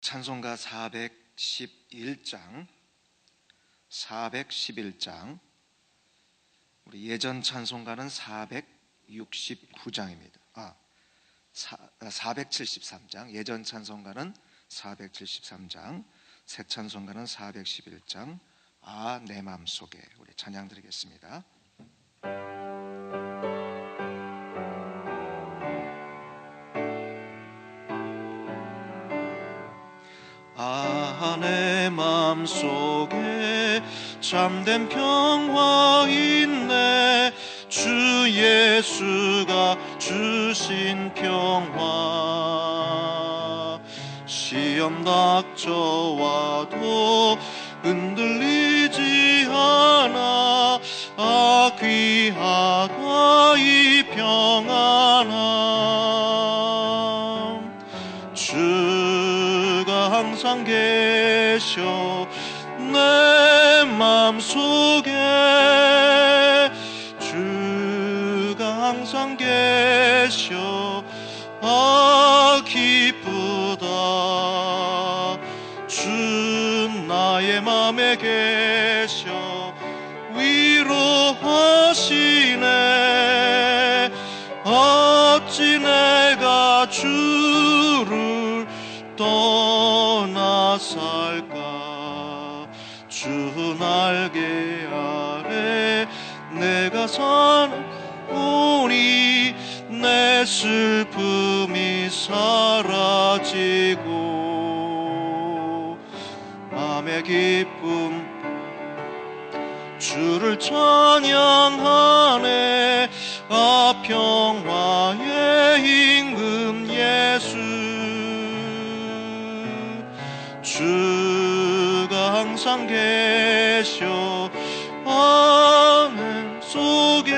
찬송가 411장, 우리 예전 찬송가는 469장입니다. 473장, 예전 찬송가는 473장, 새 찬송가는 411장. 내 맘속에 우리 찬양 드리겠습니다. 내 맘속에 참된 평화 있네. 주 예수가 주신 평화. 시험 닥쳐와도 흔들리지 않아. 귀하다 이 평안함. 주가 항상 계셔 내 맘속에. 주가 항상 계셔 기쁘다. 주 나의 맘에 계셔 위로하시네. 어찌 내가 주를 떠나 살까. 주 날개 아래 내가 사노니 내 슬픔이 사라지고 맘의 기쁨 주를 찬양하네. 평화의 임금 예수. 주가 항상 계셔 아멘 속에.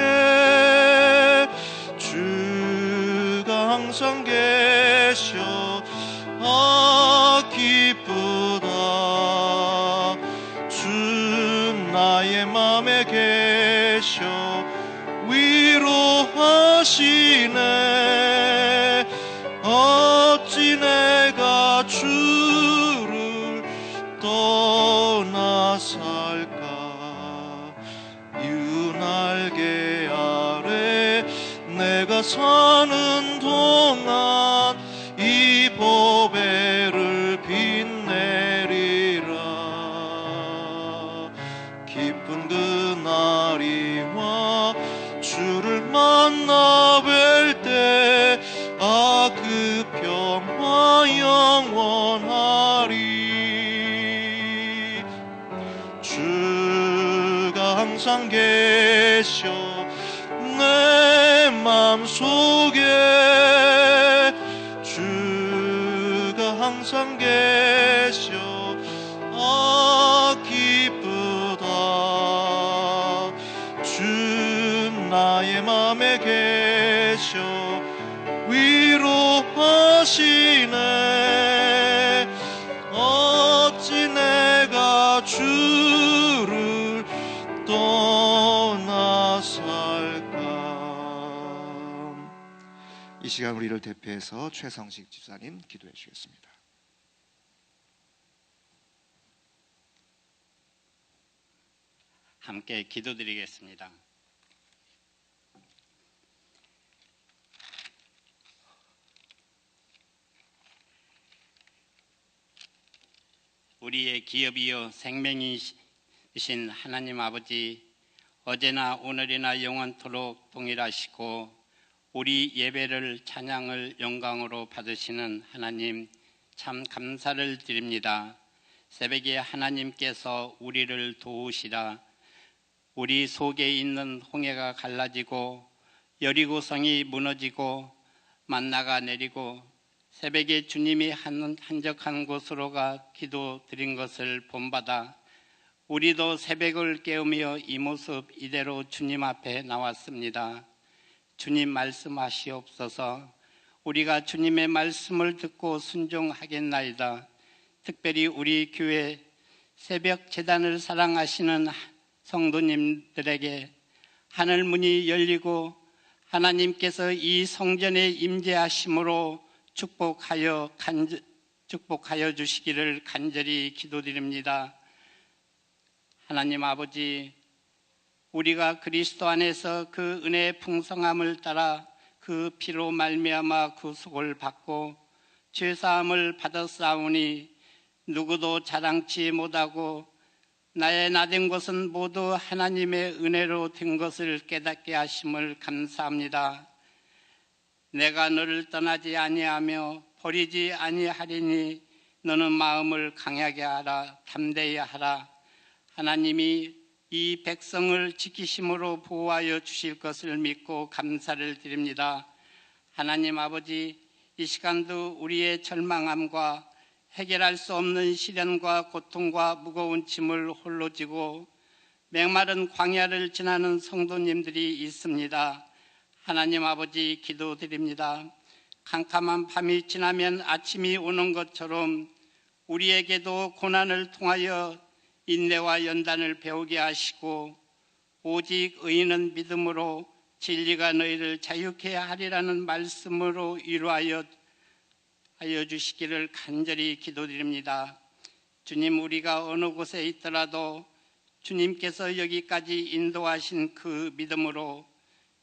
주가 항상 계셔 기쁘다. 주 나의 맘에 계셔 위로하시네. 어찌 내가 주를 떠나 살까. 유날개 아래 내가 사는 동안 이 보배를 빛내리라. 기쁜 그날이 와 주를 만나 뵐 때 그 평화 영원하리. 주가 항상 계셔 내 맘속에. 주가 항상 계셔 기쁘다. 주 나의 맘에 계셔 위로하시네. 어찌 내가 주를 떠나 살까. 이 시간 우리를 대표해서 최성식 집사님 기도해 주시겠습니다. 함께 기도드리겠습니다. 우리의 기업이요 생명이신 하나님 아버지, 어제나 오늘이나 영원토록 동일하시고 우리 예배를 찬양을 영광으로 받으시는 하나님, 참 감사를 드립니다. 새벽에 하나님께서 우리를 도우시라. 우리 속에 있는 홍해가 갈라지고 여리고성이 무너지고 만나가 내리고 새벽에 주님이 한적한 곳으로가 기도 드린 것을 본받아 우리도 새벽을 깨우며 이 모습 이대로 주님 앞에 나왔습니다. 주님 말씀하시옵소서. 우리가 주님의 말씀을 듣고 순종하겠나이다. 특별히 우리 교회 새벽 제단을 사랑하시는 성도님들에게 하늘 문이 열리고 하나님께서 이 성전에 임재하심으로 축복하여 축복하여 주시기를 간절히 기도드립니다. 하나님 아버지, 우리가 그리스도 안에서 그 은혜의 풍성함을 따라 그 피로 말미암아 구속을 받고 죄사함을 받았사오니 누구도 자랑치 못하고 나의 나된 것은 모두 하나님의 은혜로 된 것을 깨닫게 하심을 감사합니다. 내가 너를 떠나지 아니하며 버리지 아니하리니 너는 마음을 강하게 하라, 담대히 하라. 하나님이 이 백성을 지키심으로 보호하여 주실 것을 믿고 감사를 드립니다. 하나님 아버지, 이 시간도 우리의 절망함과 해결할 수 없는 시련과 고통과 무거운 짐을 홀로 지고 맹마른 광야를 지나는 성도님들이 있습니다. 하나님 아버지, 기도드립니다. 캄캄한 밤이 지나면 아침이 오는 것처럼 우리에게도 고난을 통하여 인내와 연단을 배우게 하시고 오직 의인은 믿음으로 진리가 너희를 자유케 하리라는 말씀으로 위로하여 주시기를 간절히 기도드립니다. 주님, 우리가 어느 곳에 있더라도 주님께서 여기까지 인도하신 그 믿음으로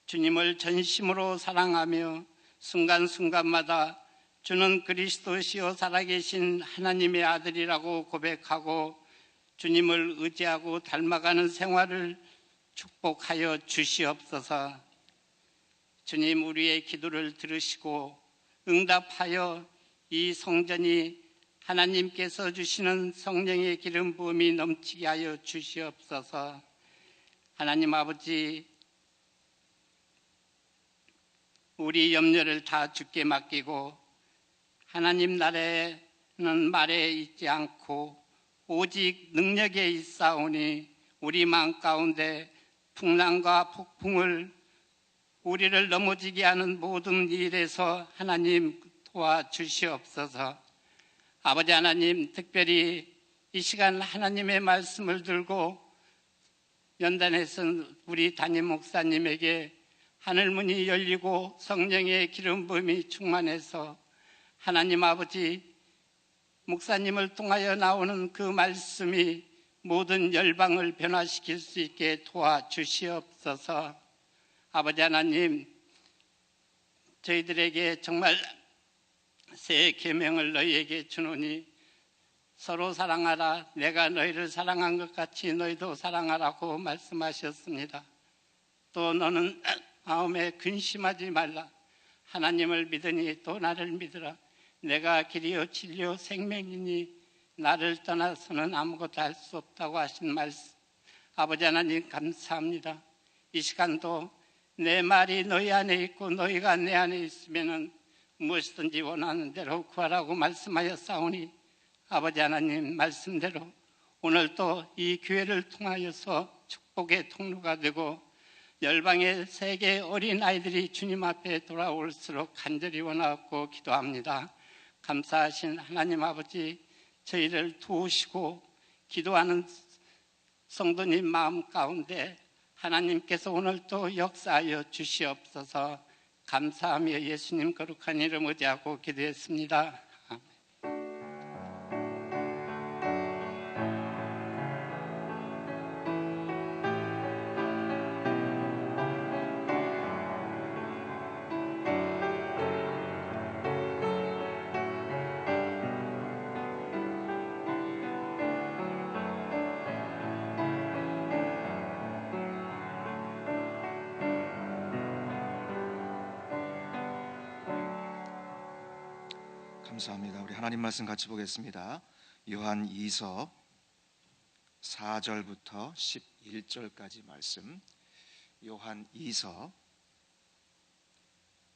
주님을 전심으로 사랑하며 순간순간마다 주는 그리스도시요 살아계신 하나님의 아들이라고 고백하고 주님을 의지하고 닮아가는 생활을 축복하여 주시옵소서. 주님, 우리의 기도를 들으시고 응답하여 이 성전이 하나님께서 주시는 성령의 기름 부음이 넘치게 하여 주시옵소서. 하나님 아버지, 우리 염려를 다 주께 맡기고 하나님 나라에는 말에 있지 않고 오직 능력에 있사오니 우리 마음 가운데 풍랑과 폭풍을 우리를 넘어지게 하는 모든 일에서 하나님 도와주시옵소서. 아버지 하나님, 특별히 이 시간 하나님의 말씀을 들고 연단에서 우리 담임 목사님에게 하늘문이 열리고 성령의 기름 부음이 충만해서 하나님 아버지, 목사님을 통하여 나오는 그 말씀이 모든 열방을 변화시킬 수 있게 도와주시옵소서. 아버지 하나님, 저희들에게 정말 새 계명을 너희에게 주노니 서로 사랑하라. 내가 너희를 사랑한 것 같이 너희도 사랑하라고 말씀하셨습니다. 또 너는 마음에 근심하지 말라. 하나님을 믿으니 또 나를 믿으라. 내가 길이요 진리요 생명이니 나를 떠나서는 아무것도 할 수 없다고 하신 말씀, 아버지 하나님 감사합니다. 이 시간도 내 말이 너희 안에 있고 너희가 내 안에 있으면 무엇이든지 원하는 대로 구하라고 말씀하였사오니 아버지 하나님 말씀대로 오늘도 이 교회를 통하여서 축복의 통로가 되고 열방의 세계 어린아이들이 주님 앞에 돌아올수록 간절히 원하고 기도합니다. 감사하신 하나님 아버지, 저희를 도우시고 기도하는 성도님 마음 가운데 하나님께서 오늘도 역사하여 주시옵소서. 감사하며 예수님 거룩한 이름 의지하고 기도했습니다. 감사합니다. 우리 하나님 말씀 같이 보겠습니다. 요한 2서 4절부터 11절까지 말씀. 요한 2서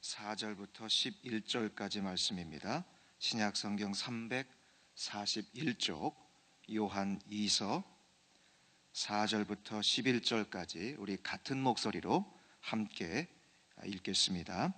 4절부터 11절까지 말씀입니다. 신약 성경 341쪽 요한 2서 4절부터 11절까지 우리 같은 목소리로 함께 읽겠습니다.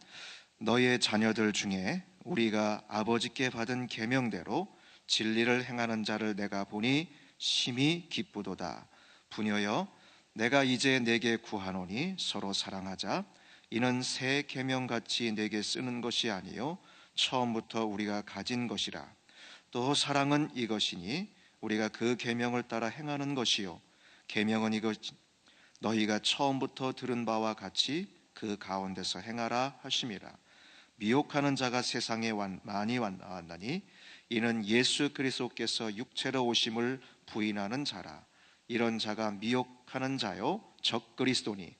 너의 자녀들 중에 우리가 아버지께 받은 계명대로 진리를 행하는 자를 내가 보니 심히 기쁘도다. 부녀여, 내가 이제 내게 구하노니 서로 사랑하자. 이는 새 계명같이 내게 쓰는 것이 아니요 처음부터 우리가 가진 것이라. 또 사랑은 이것이니 우리가 그 계명을 따라 행하는 것이요 계명은 이것 너희가 처음부터 들은 바와 같이 그 가운데서 행하라 하심이라. 미혹하는 자가 세상에 많이 나왔나니 이는 예수 그리스도께서 육체로 오심을 부인하는 자라. 이런 자가 미혹하는 자요 적 그리스도니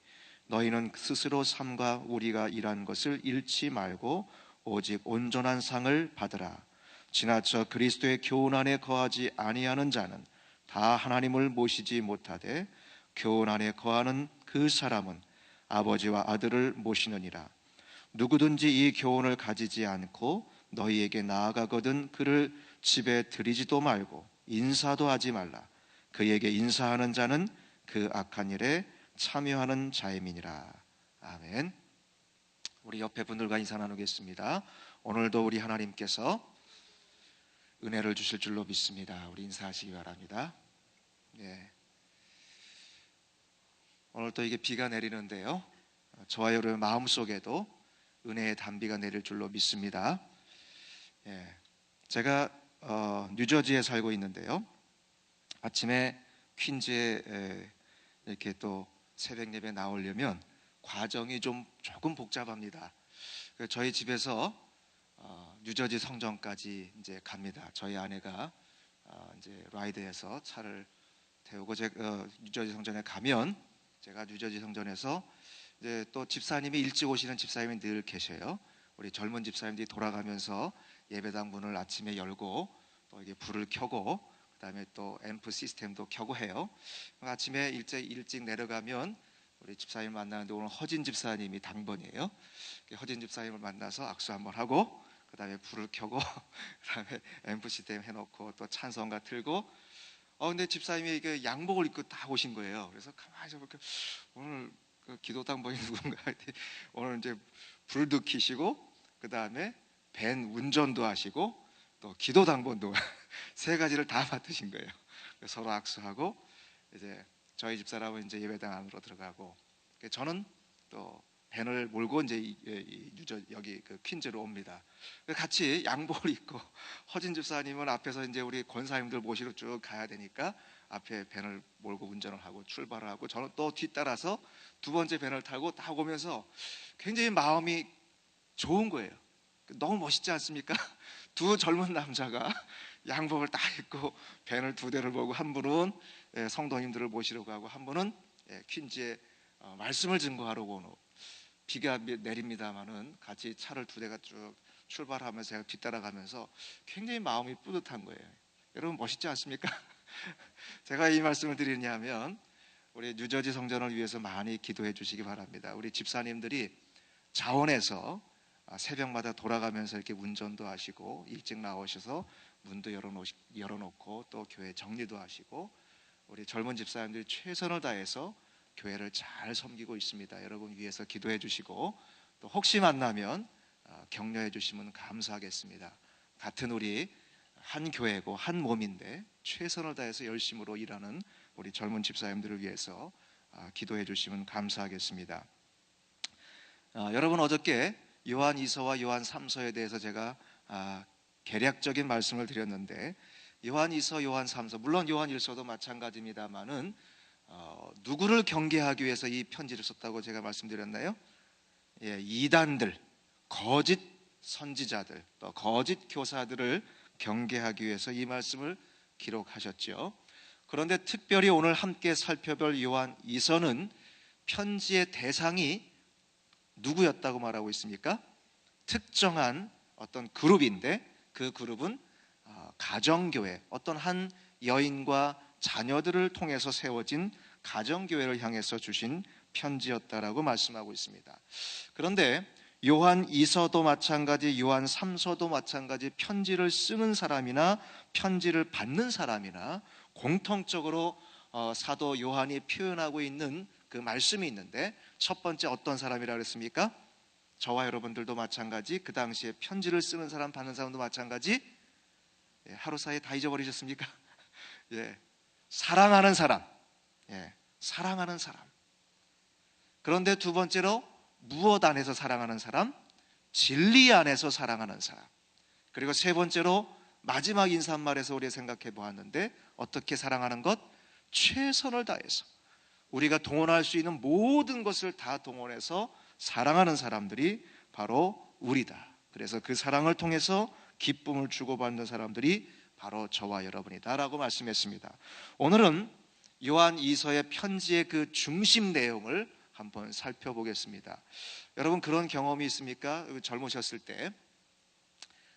너희는 스스로 삼가 우리가 일한 것을 잃지 말고 오직 온전한 상을 받으라. 지나쳐 그리스도의 교훈 안에 거하지 아니하는 자는 다 하나님을 모시지 못하되 교훈 안에 거하는 그 사람은 아버지와 아들을 모시느니라. 누구든지 이 교훈을 가지지 않고 너희에게 나아가거든 그를 집에 들이지도 말고 인사도 하지 말라. 그에게 인사하는 자는 그 악한 일에 참여하는 자임이니라. 아멘. 우리 옆에 분들과 인사 나누겠습니다. 오늘도 우리 하나님께서 은혜를 주실 줄로 믿습니다. 우리 인사하시기 바랍니다. 네. 오늘 또 이게 비가 내리는데요, 저와 여러분 마음속에도 은혜의 단비가 내릴 줄로 믿습니다. 예. 제가 뉴저지에 살고 있는데요, 아침에 퀸즈에 이렇게 또 새벽 예배 나오려면 과정이 조금 복잡합니다. 저희 집에서 뉴저지 성전까지 이제 갑니다. 저희 아내가 이제 라이드해서 차를 태우고 제가 뉴저지 성전에 가면 제가 뉴저지 성전에서 이제 또 집사님이 일찍 오시는 집사님이 늘 계셔요. 우리 젊은 집사님들이 돌아가면서 예배당 문을 아침에 열고 또 이게 불을 켜고 그다음에 또 앰프 시스템도 켜고 해요. 아침에 일찍 내려가면 우리 집사님 만나는데 오늘 허진 집사님이 당번이에요. 허진 집사님을 만나서 악수 한번 하고 그다음에 불을 켜고 그다음에 앰프 시스템 해놓고 또 찬송가 틀고 근데 집사님이 이게 양복을 입고 딱 오신 거예요. 그래서 가만히 보니까 오늘 그 기도 당번이 누군가 오늘 이제 불도 켜시고 그다음에 밴 운전도 하시고 또 기도 당번도 세 가지를 다 맡으신 거예요. 서로 악수하고 이제 저희 집사람은 이제 예배당 안으로 들어가고 저는 또 밴을 몰고 이제 여기 그 퀸즈로 옵니다. 같이 양복을 입고 허진 집사님은 앞에서 이제 우리 권사님들 모시러 쭉 가야 되니까 앞에 밴을 몰고 운전을 하고 출발을 하고 저는 또 뒤따라서 두 번째 밴을 타고 딱 오면서 굉장히 마음이 좋은 거예요. 너무 멋있지 않습니까? 두 젊은 남자가 양복을 딱 입고 밴을 두 대를 보고 한 분은 성도님들을 모시러 가고 한 분은 퀸즈에 말씀을 증거하러 오고 비가 내립니다마는 같이 차를 두 대가 쭉 출발하면서 제가 뒤따라가면서 굉장히 마음이 뿌듯한 거예요. 여러분 멋있지 않습니까? 제가 이 말씀을 드리냐면 우리 뉴저지 성전을 위해서 많이 기도해 주시기 바랍니다. 우리 집사님들이 자원해서 새벽마다 돌아가면서 이렇게 운전도 하시고 일찍 나오셔서 문도 열어놓고 또 교회 정리도 하시고 우리 젊은 집사님들이 최선을 다해서 교회를 잘 섬기고 있습니다. 여러분 위해서 기도해 주시고 또 혹시 만나면 격려해 주시면 감사하겠습니다. 같은 우리 한 교회고 한 몸인데 최선을 다해서 열심으로 일하는 우리 젊은 집사님들을 위해서 기도해 주시면 감사하겠습니다. 여러분 어저께 요한 2서와 요한 3서에 대해서 제가 개략적인 말씀을 드렸는데 요한 2서, 요한 3서 물론 요한 1서도 마찬가지입니다만은 누구를 경계하기 위해서 이 편지를 썼다고 제가 말씀드렸나요? 이단들, 거짓 선지자들, 또 거짓 교사들을 경계하기 위해서 이 말씀을 기록하셨죠. 그런데 특별히 오늘 함께 살펴볼 요한 2서는 편지의 대상이 누구였다고 말하고 있습니까? 특정한 어떤 그룹인데 그 그룹은 가정교회, 어떤 한 여인과 자녀들을 통해서 세워진 가정교회를 향해서 주신 편지였다라고 말씀하고 있습니다. 그런데 요한 2서도 마찬가지, 요한 3서도 마찬가지 편지를 쓰는 사람이나 편지를 받는 사람이나 공통적으로 사도 요한이 표현하고 있는 그 말씀이 있는데 첫 번째 어떤 사람이라고 그랬습니까? 저와 여러분들도 마찬가지, 그 당시에 편지를 쓰는 사람, 받는 사람도 마찬가지. 하루 사이에 다 잊어버리셨습니까? 사랑하는 사람. 사랑하는 사람. 그런데 두 번째로 무엇 안에서 사랑하는 사람? 진리 안에서 사랑하는 사람. 그리고 세 번째로 마지막 인사말에서 우리가 생각해 보았는데, 어떻게 사랑하는 것? 최선을 다해서 우리가 동원할 수 있는 모든 것을 다 동원해서 사랑하는 사람들이 바로 우리다. 그래서 그 사랑을 통해서 기쁨을 주고받는 사람들이 바로 저와 여러분이다 라고 말씀했습니다. 오늘은 요한 2서의 편지의 그 중심 내용을 한번 살펴보겠습니다. 여러분, 그런 경험이 있습니까? 젊으셨을 때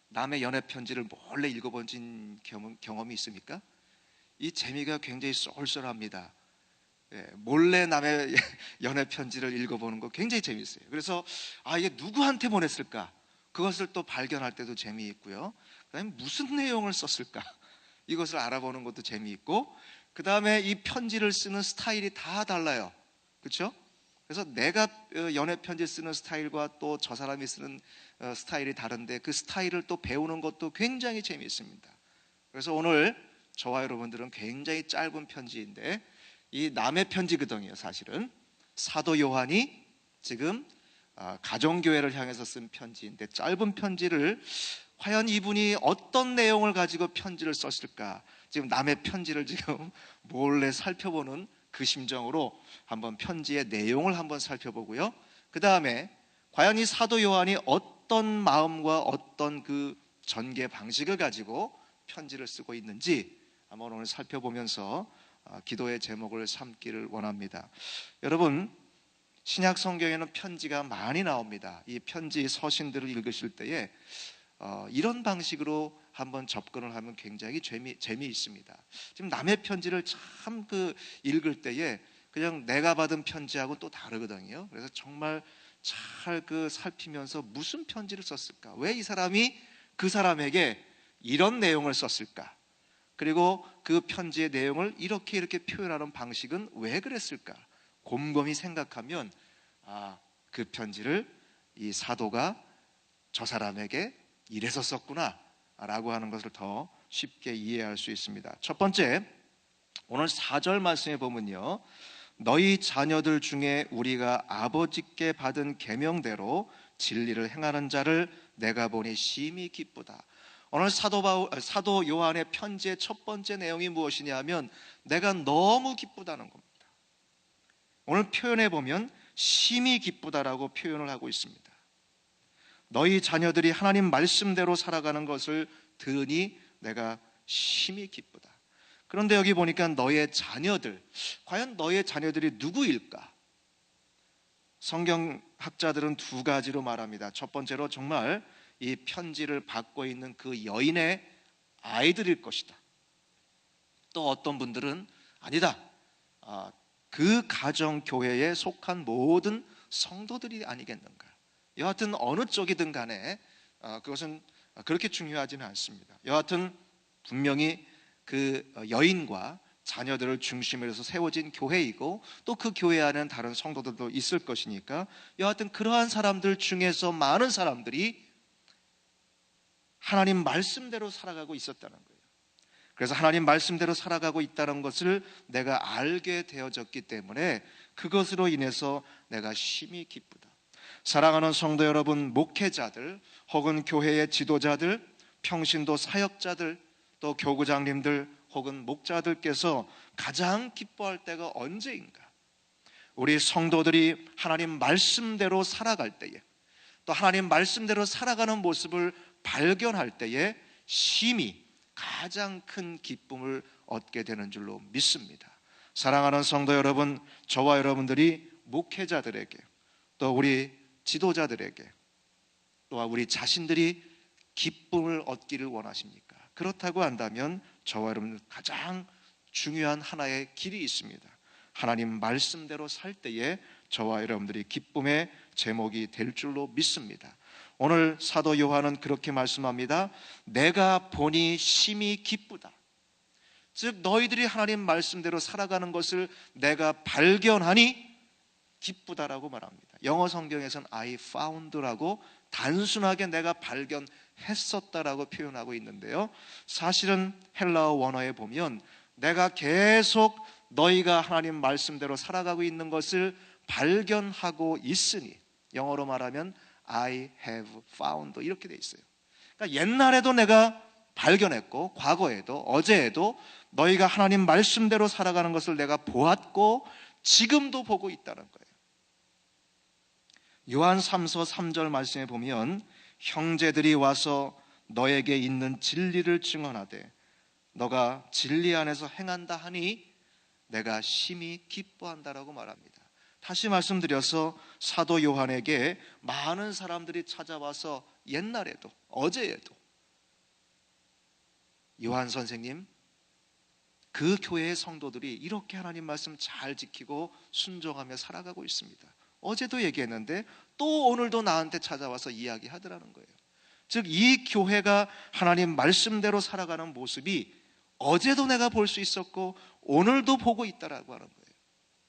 남의 연애 편지를 몰래 읽어본 경험이 있습니까? 이 재미가 굉장히 쏠쏠합니다. 몰래 남의 연애 편지를 읽어보는 거 굉장히 재미있어요. 그래서 이게 누구한테 보냈을까? 그것을 또 발견할 때도 재미있고요. 그다음에 무슨 내용을 썼을까? 이것을 알아보는 것도 재미있고, 그 다음에 이 편지를 쓰는 스타일이 다 달라요. 그렇죠? 그래서 내가 연애 편지 쓰는 스타일과 또 저 사람이 쓰는 스타일이 다른데, 그 스타일을 또 배우는 것도 굉장히 재미있습니다. 그래서 오늘 저와 여러분들은 굉장히 짧은 편지인데, 이 남의 편지거든요. 사실은 사도 요한이 지금 가정교회를 향해서 쓴 편지인데, 짧은 편지를 과연 이분이 어떤 내용을 가지고 편지를 썼을까? 지금 남의 편지를 지금 몰래 살펴보는 그 심정으로 한번 편지의 내용을 한번 살펴보고요. 그 다음에 과연 이 사도 요한이 어떤 마음과 어떤 그 전개 방식을 가지고 편지를 쓰고 있는지 한번 오늘 살펴보면서 기도의 제목을 삼기를 원합니다. 여러분, 신약 성경에는 편지가 많이 나옵니다. 이 편지 서신들을 읽으실 때에 이런 방식으로 한번 접근을 하면 굉장히 재미있습니다. 지금 남의 편지를 참 읽을 때에 그냥 내가 받은 편지하고 또 다르거든요. 그래서 정말 잘 살피면서 무슨 편지를 썼을까? 왜 이 사람이 그 사람에게 이런 내용을 썼을까? 그리고 그 편지의 내용을 이렇게 표현하는 방식은 왜 그랬을까? 곰곰이 생각하면 그 편지를 이 사도가 저 사람에게 이래서 썼구나 라고 하는 것을 더 쉽게 이해할 수 있습니다. 첫 번째, 오늘 4절 말씀에 보면요, 너희 자녀들 중에 우리가 아버지께 받은 계명대로 진리를 행하는 자를 내가 보니 심히 기쁘다. 오늘 사도 요한의 편지의 첫 번째 내용이 무엇이냐면, 내가 너무 기쁘다는 겁니다. 오늘 표현해 보면 심히 기쁘다라고 표현을 하고 있습니다. 너희 자녀들이 하나님 말씀대로 살아가는 것을 들으니 내가 심히 기쁘다. 그런데 여기 보니까 너의 자녀들, 과연 너의 자녀들이 누구일까? 성경학자들은 두 가지로 말합니다. 첫 번째로 정말 이 편지를 받고 있는 그 여인의 아이들일 것이다. 또 어떤 분들은 아니다, 그 가정교회에 속한 모든 성도들이 아니겠는가. 여하튼 어느 쪽이든 간에 그것은 그렇게 중요하지는 않습니다. 여하튼 분명히 그 여인과 자녀들을 중심으로 해서 세워진 교회이고, 또 그 교회 안에는 다른 성도들도 있을 것이니까, 여하튼 그러한 사람들 중에서 많은 사람들이 하나님 말씀대로 살아가고 있었다는 거예요. 그래서 하나님 말씀대로 살아가고 있다는 것을 내가 알게 되어졌기 때문에 그것으로 인해서 내가 심히 기쁘다. 사랑하는 성도 여러분, 목회자들 혹은 교회의 지도자들, 평신도 사역자들, 또 교구장님들 혹은 목자들께서 가장 기뻐할 때가 언제인가? 우리 성도들이 하나님 말씀대로 살아갈 때에, 또 하나님 말씀대로 살아가는 모습을 발견할 때에 심히 가장 큰 기쁨을 얻게 되는 줄로 믿습니다. 사랑하는 성도 여러분, 저와 여러분들이 목회자들에게, 또 우리 지도자들에게, 또한 우리 자신들이 기쁨을 얻기를 원하십니까? 그렇다고 한다면 저와 여러분 가장 중요한 하나의 길이 있습니다. 하나님 말씀대로 살 때에 저와 여러분들이 기쁨의 제목이 될 줄로 믿습니다. 오늘 사도 요한은 그렇게 말씀합니다. 내가 보니 심히 기쁘다. 즉 너희들이 하나님 말씀대로 살아가는 것을 내가 발견하니 기쁘다라고 말합니다. 영어 성경에서는 I found라고 단순하게 내가 발견했었다라고 표현하고 있는데요, 사실은 헬라어 원어에 보면 내가 계속 너희가 하나님 말씀대로 살아가고 있는 것을 발견하고 있으니, 영어로 말하면 I have found 이렇게 돼 있어요. 그러니까 옛날에도 내가 발견했고, 과거에도 어제에도 너희가 하나님 말씀대로 살아가는 것을 내가 보았고 지금도 보고 있다는 거예요. 요한 3서 3절 말씀에 보면 형제들이 와서 너에게 있는 진리를 증언하되 너가 진리 안에서 행한다 하니 내가 심히 기뻐한다라고 말합니다. 다시 말씀드려서 사도 요한에게 많은 사람들이 찾아와서 옛날에도 어제에도 요한 선생님, 그 교회의 성도들이 이렇게 하나님 말씀 잘 지키고 순종하며 살아가고 있습니다. 어제도 얘기했는데 또 오늘도 나한테 찾아와서 이야기하더라는 거예요. 즉 이 교회가 하나님 말씀대로 살아가는 모습이 어제도 내가 볼 수 있었고 오늘도 보고 있다라고 하는 거예요.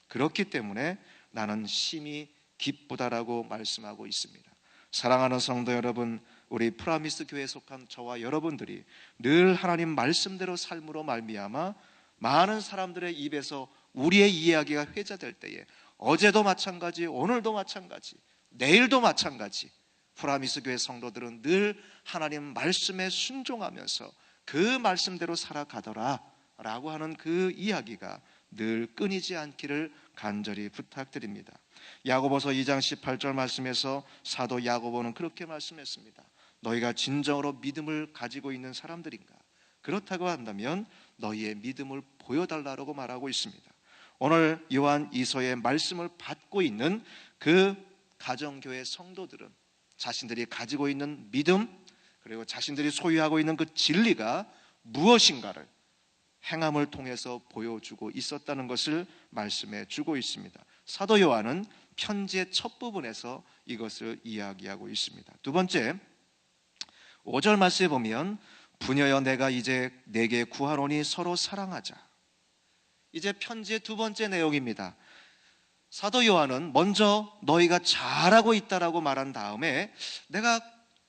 그렇기 때문에 나는 심히 기쁘다라고 말씀하고 있습니다. 사랑하는 성도 여러분, 우리 프라미스 교회에 속한 저와 여러분들이 늘 하나님 말씀대로 삶으로 말미암아 많은 사람들의 입에서 우리의 이야기가 회자될 때에 어제도 마찬가지, 오늘도 마찬가지, 내일도 마찬가지, 프라미스 교회 성도들은 늘 하나님 말씀에 순종하면서 그 말씀대로 살아가더라 라고 하는 그 이야기가 늘 끊이지 않기를 간절히 부탁드립니다. 야고보서 2장 18절 말씀에서 사도 야고보는 그렇게 말씀했습니다. 너희가 진정으로 믿음을 가지고 있는 사람들인가? 그렇다고 한다면 너희의 믿음을 보여달라고 말하고 있습니다. 오늘 요한 2서의 말씀을 받고 있는 그 가정교회 성도들은 자신들이 가지고 있는 믿음, 그리고 자신들이 소유하고 있는 그 진리가 무엇인가를 행함을 통해서 보여주고 있었다는 것을 말씀해 주고 있습니다. 사도 요한은 편지의 첫 부분에서 이것을 이야기하고 있습니다. 두 번째, 5절 말씀에 보면 부녀여 내가 이제 내게 구하노니 서로 사랑하자. 이제 편지의 두 번째 내용입니다. 사도 요한은 먼저 너희가 잘하고 있다라고 말한 다음에 내가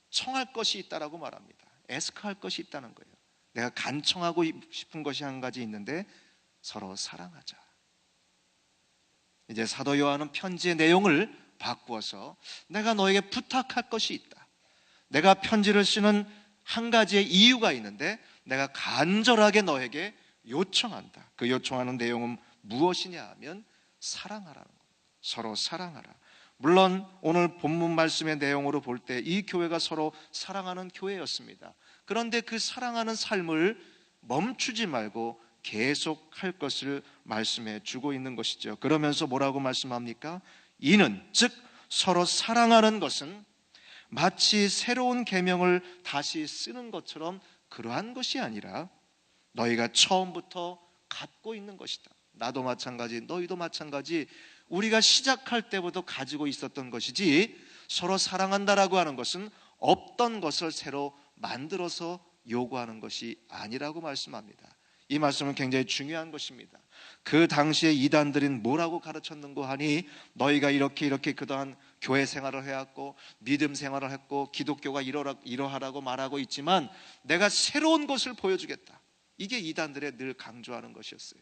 청할 것이 있다라고 말합니다. 애스크할 것이 있다는 거예요. 내가 간청하고 싶은 것이 한 가지 있는데 서로 사랑하자. 이제 사도 요한은 편지의 내용을 바꾸어서 내가 너에게 부탁할 것이 있다. 내가 편지를 쓰는 한 가지의 이유가 있는데 내가 간절하게 너에게 요청한다. 그 요청하는 내용은 무엇이냐 하면 사랑하라는 겁니다. 서로 사랑하라. 물론 오늘 본문 말씀의 내용으로 볼 때 이 교회가 서로 사랑하는 교회였습니다. 그런데 그 사랑하는 삶을 멈추지 말고 계속할 것을 말씀해 주고 있는 것이죠. 그러면서 뭐라고 말씀합니까? 이는 즉 서로 사랑하는 것은 마치 새로운 계명을 다시 쓰는 것처럼 그러한 것이 아니라 너희가 처음부터 갖고 있는 것이다. 나도 마찬가지, 너희도 마찬가지, 우리가 시작할 때부터 가지고 있었던 것이지 서로 사랑한다라고 하는 것은 없던 것을 새로 만들어서 요구하는 것이 아니라고 말씀합니다. 이 말씀은 굉장히 중요한 것입니다. 그 당시에 이단들은 뭐라고 가르쳤는고 하니 너희가 이렇게 그동안 교회 생활을 해왔고 믿음 생활을 했고 기독교가 이러하라고 말하고 있지만 내가 새로운 것을 보여주겠다. 이게 이단들의 늘 강조하는 것이었어요.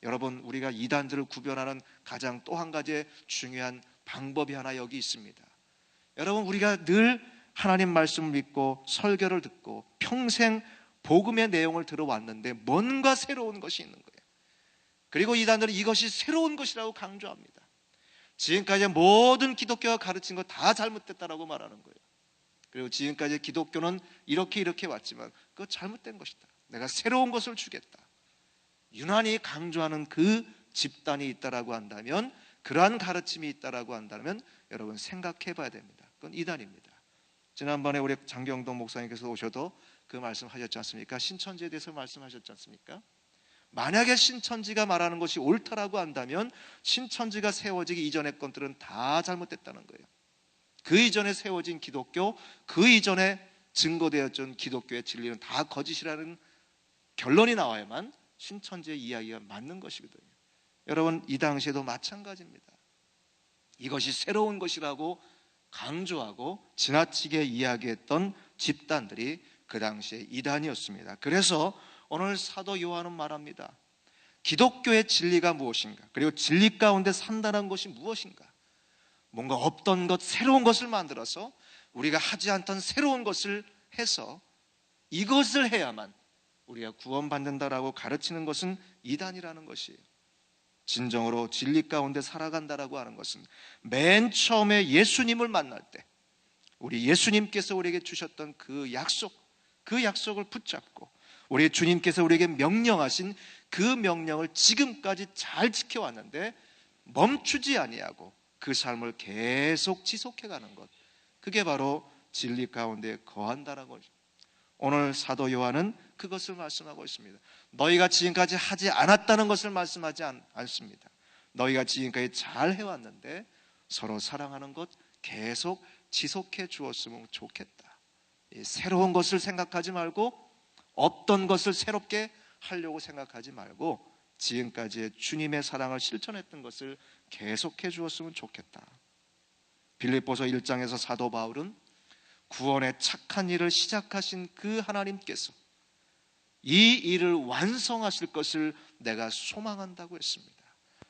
여러분, 우리가 이단들을 구별하는 가장 또 한 가지의 중요한 방법이 하나 여기 있습니다. 여러분, 우리가 늘 하나님 말씀을 믿고 설교를 듣고 평생 복음의 내용을 들어왔는데 뭔가 새로운 것이 있는 거예요. 그리고 이단들은 이것이 새로운 것이라고 강조합니다. 지금까지 모든 기독교가 가르친 거 다 잘못됐다라고 말하는 거예요. 그리고 지금까지 기독교는 이렇게 왔지만 그거 잘못된 것이다. 내가 새로운 것을 주겠다. 유난히 강조하는 그 집단이 있다라고 한다면, 그러한 가르침이 있다라고 한다면 여러분 생각해 봐야 됩니다. 그건 이단입니다. 지난번에 우리 장경동 목사님께서 오셔도 그 말씀하셨지 않습니까? 신천지에 대해서 말씀하셨지 않습니까? 만약에 신천지가 말하는 것이 옳다라고 한다면 신천지가 세워지기 이전의 것들은 다 잘못됐다는 거예요. 그 이전에 세워진 기독교, 그 이전에 증거되었던 기독교의 진리는 다 거짓이라는 결론이 나와야만 신천지의 이야기가 맞는 것이거든요. 여러분, 이 당시에도 마찬가지입니다. 이것이 새로운 것이라고 강조하고 지나치게 이야기했던 집단들이 그 당시에 이단이었습니다. 그래서 오늘 사도 요한은 말합니다. 기독교의 진리가 무엇인가? 그리고 진리 가운데 산다는 것이 무엇인가? 뭔가 없던 것, 새로운 것을 만들어서 우리가 하지 않던 새로운 것을 해서 이것을 해야만 우리가 구원받는다라고 가르치는 것은 이단이라는 것이에요. 진정으로 진리 가운데 살아간다라고 하는 것은 맨 처음에 예수님을 만날 때 우리 예수님께서 우리에게 주셨던 그 약속을 붙잡고 우리 주님께서 우리에게 명령하신 그 명령을 지금까지 잘 지켜왔는데 멈추지 아니하고 그 삶을 계속 지속해가는 것, 그게 바로 진리 가운데 거한다라고 하죠. 오늘 사도 요한은 그것을 말씀하고 있습니다. 너희가 지금까지 하지 않았다는 것을 말씀하지 않습니다. 너희가 지금까지 잘 해왔는데 서로 사랑하는 것 계속 지속해 주었으면 좋겠다. 새로운 것을 생각하지 말고 없던 것을 새롭게 하려고 생각하지 말고 지금까지의 주님의 사랑을 실천했던 것을 계속해 주었으면 좋겠다. 빌립보서 1장에서 사도 바울은 구원의 착한 일을 시작하신 그 하나님께서 이 일을 완성하실 것을 내가 소망한다고 했습니다.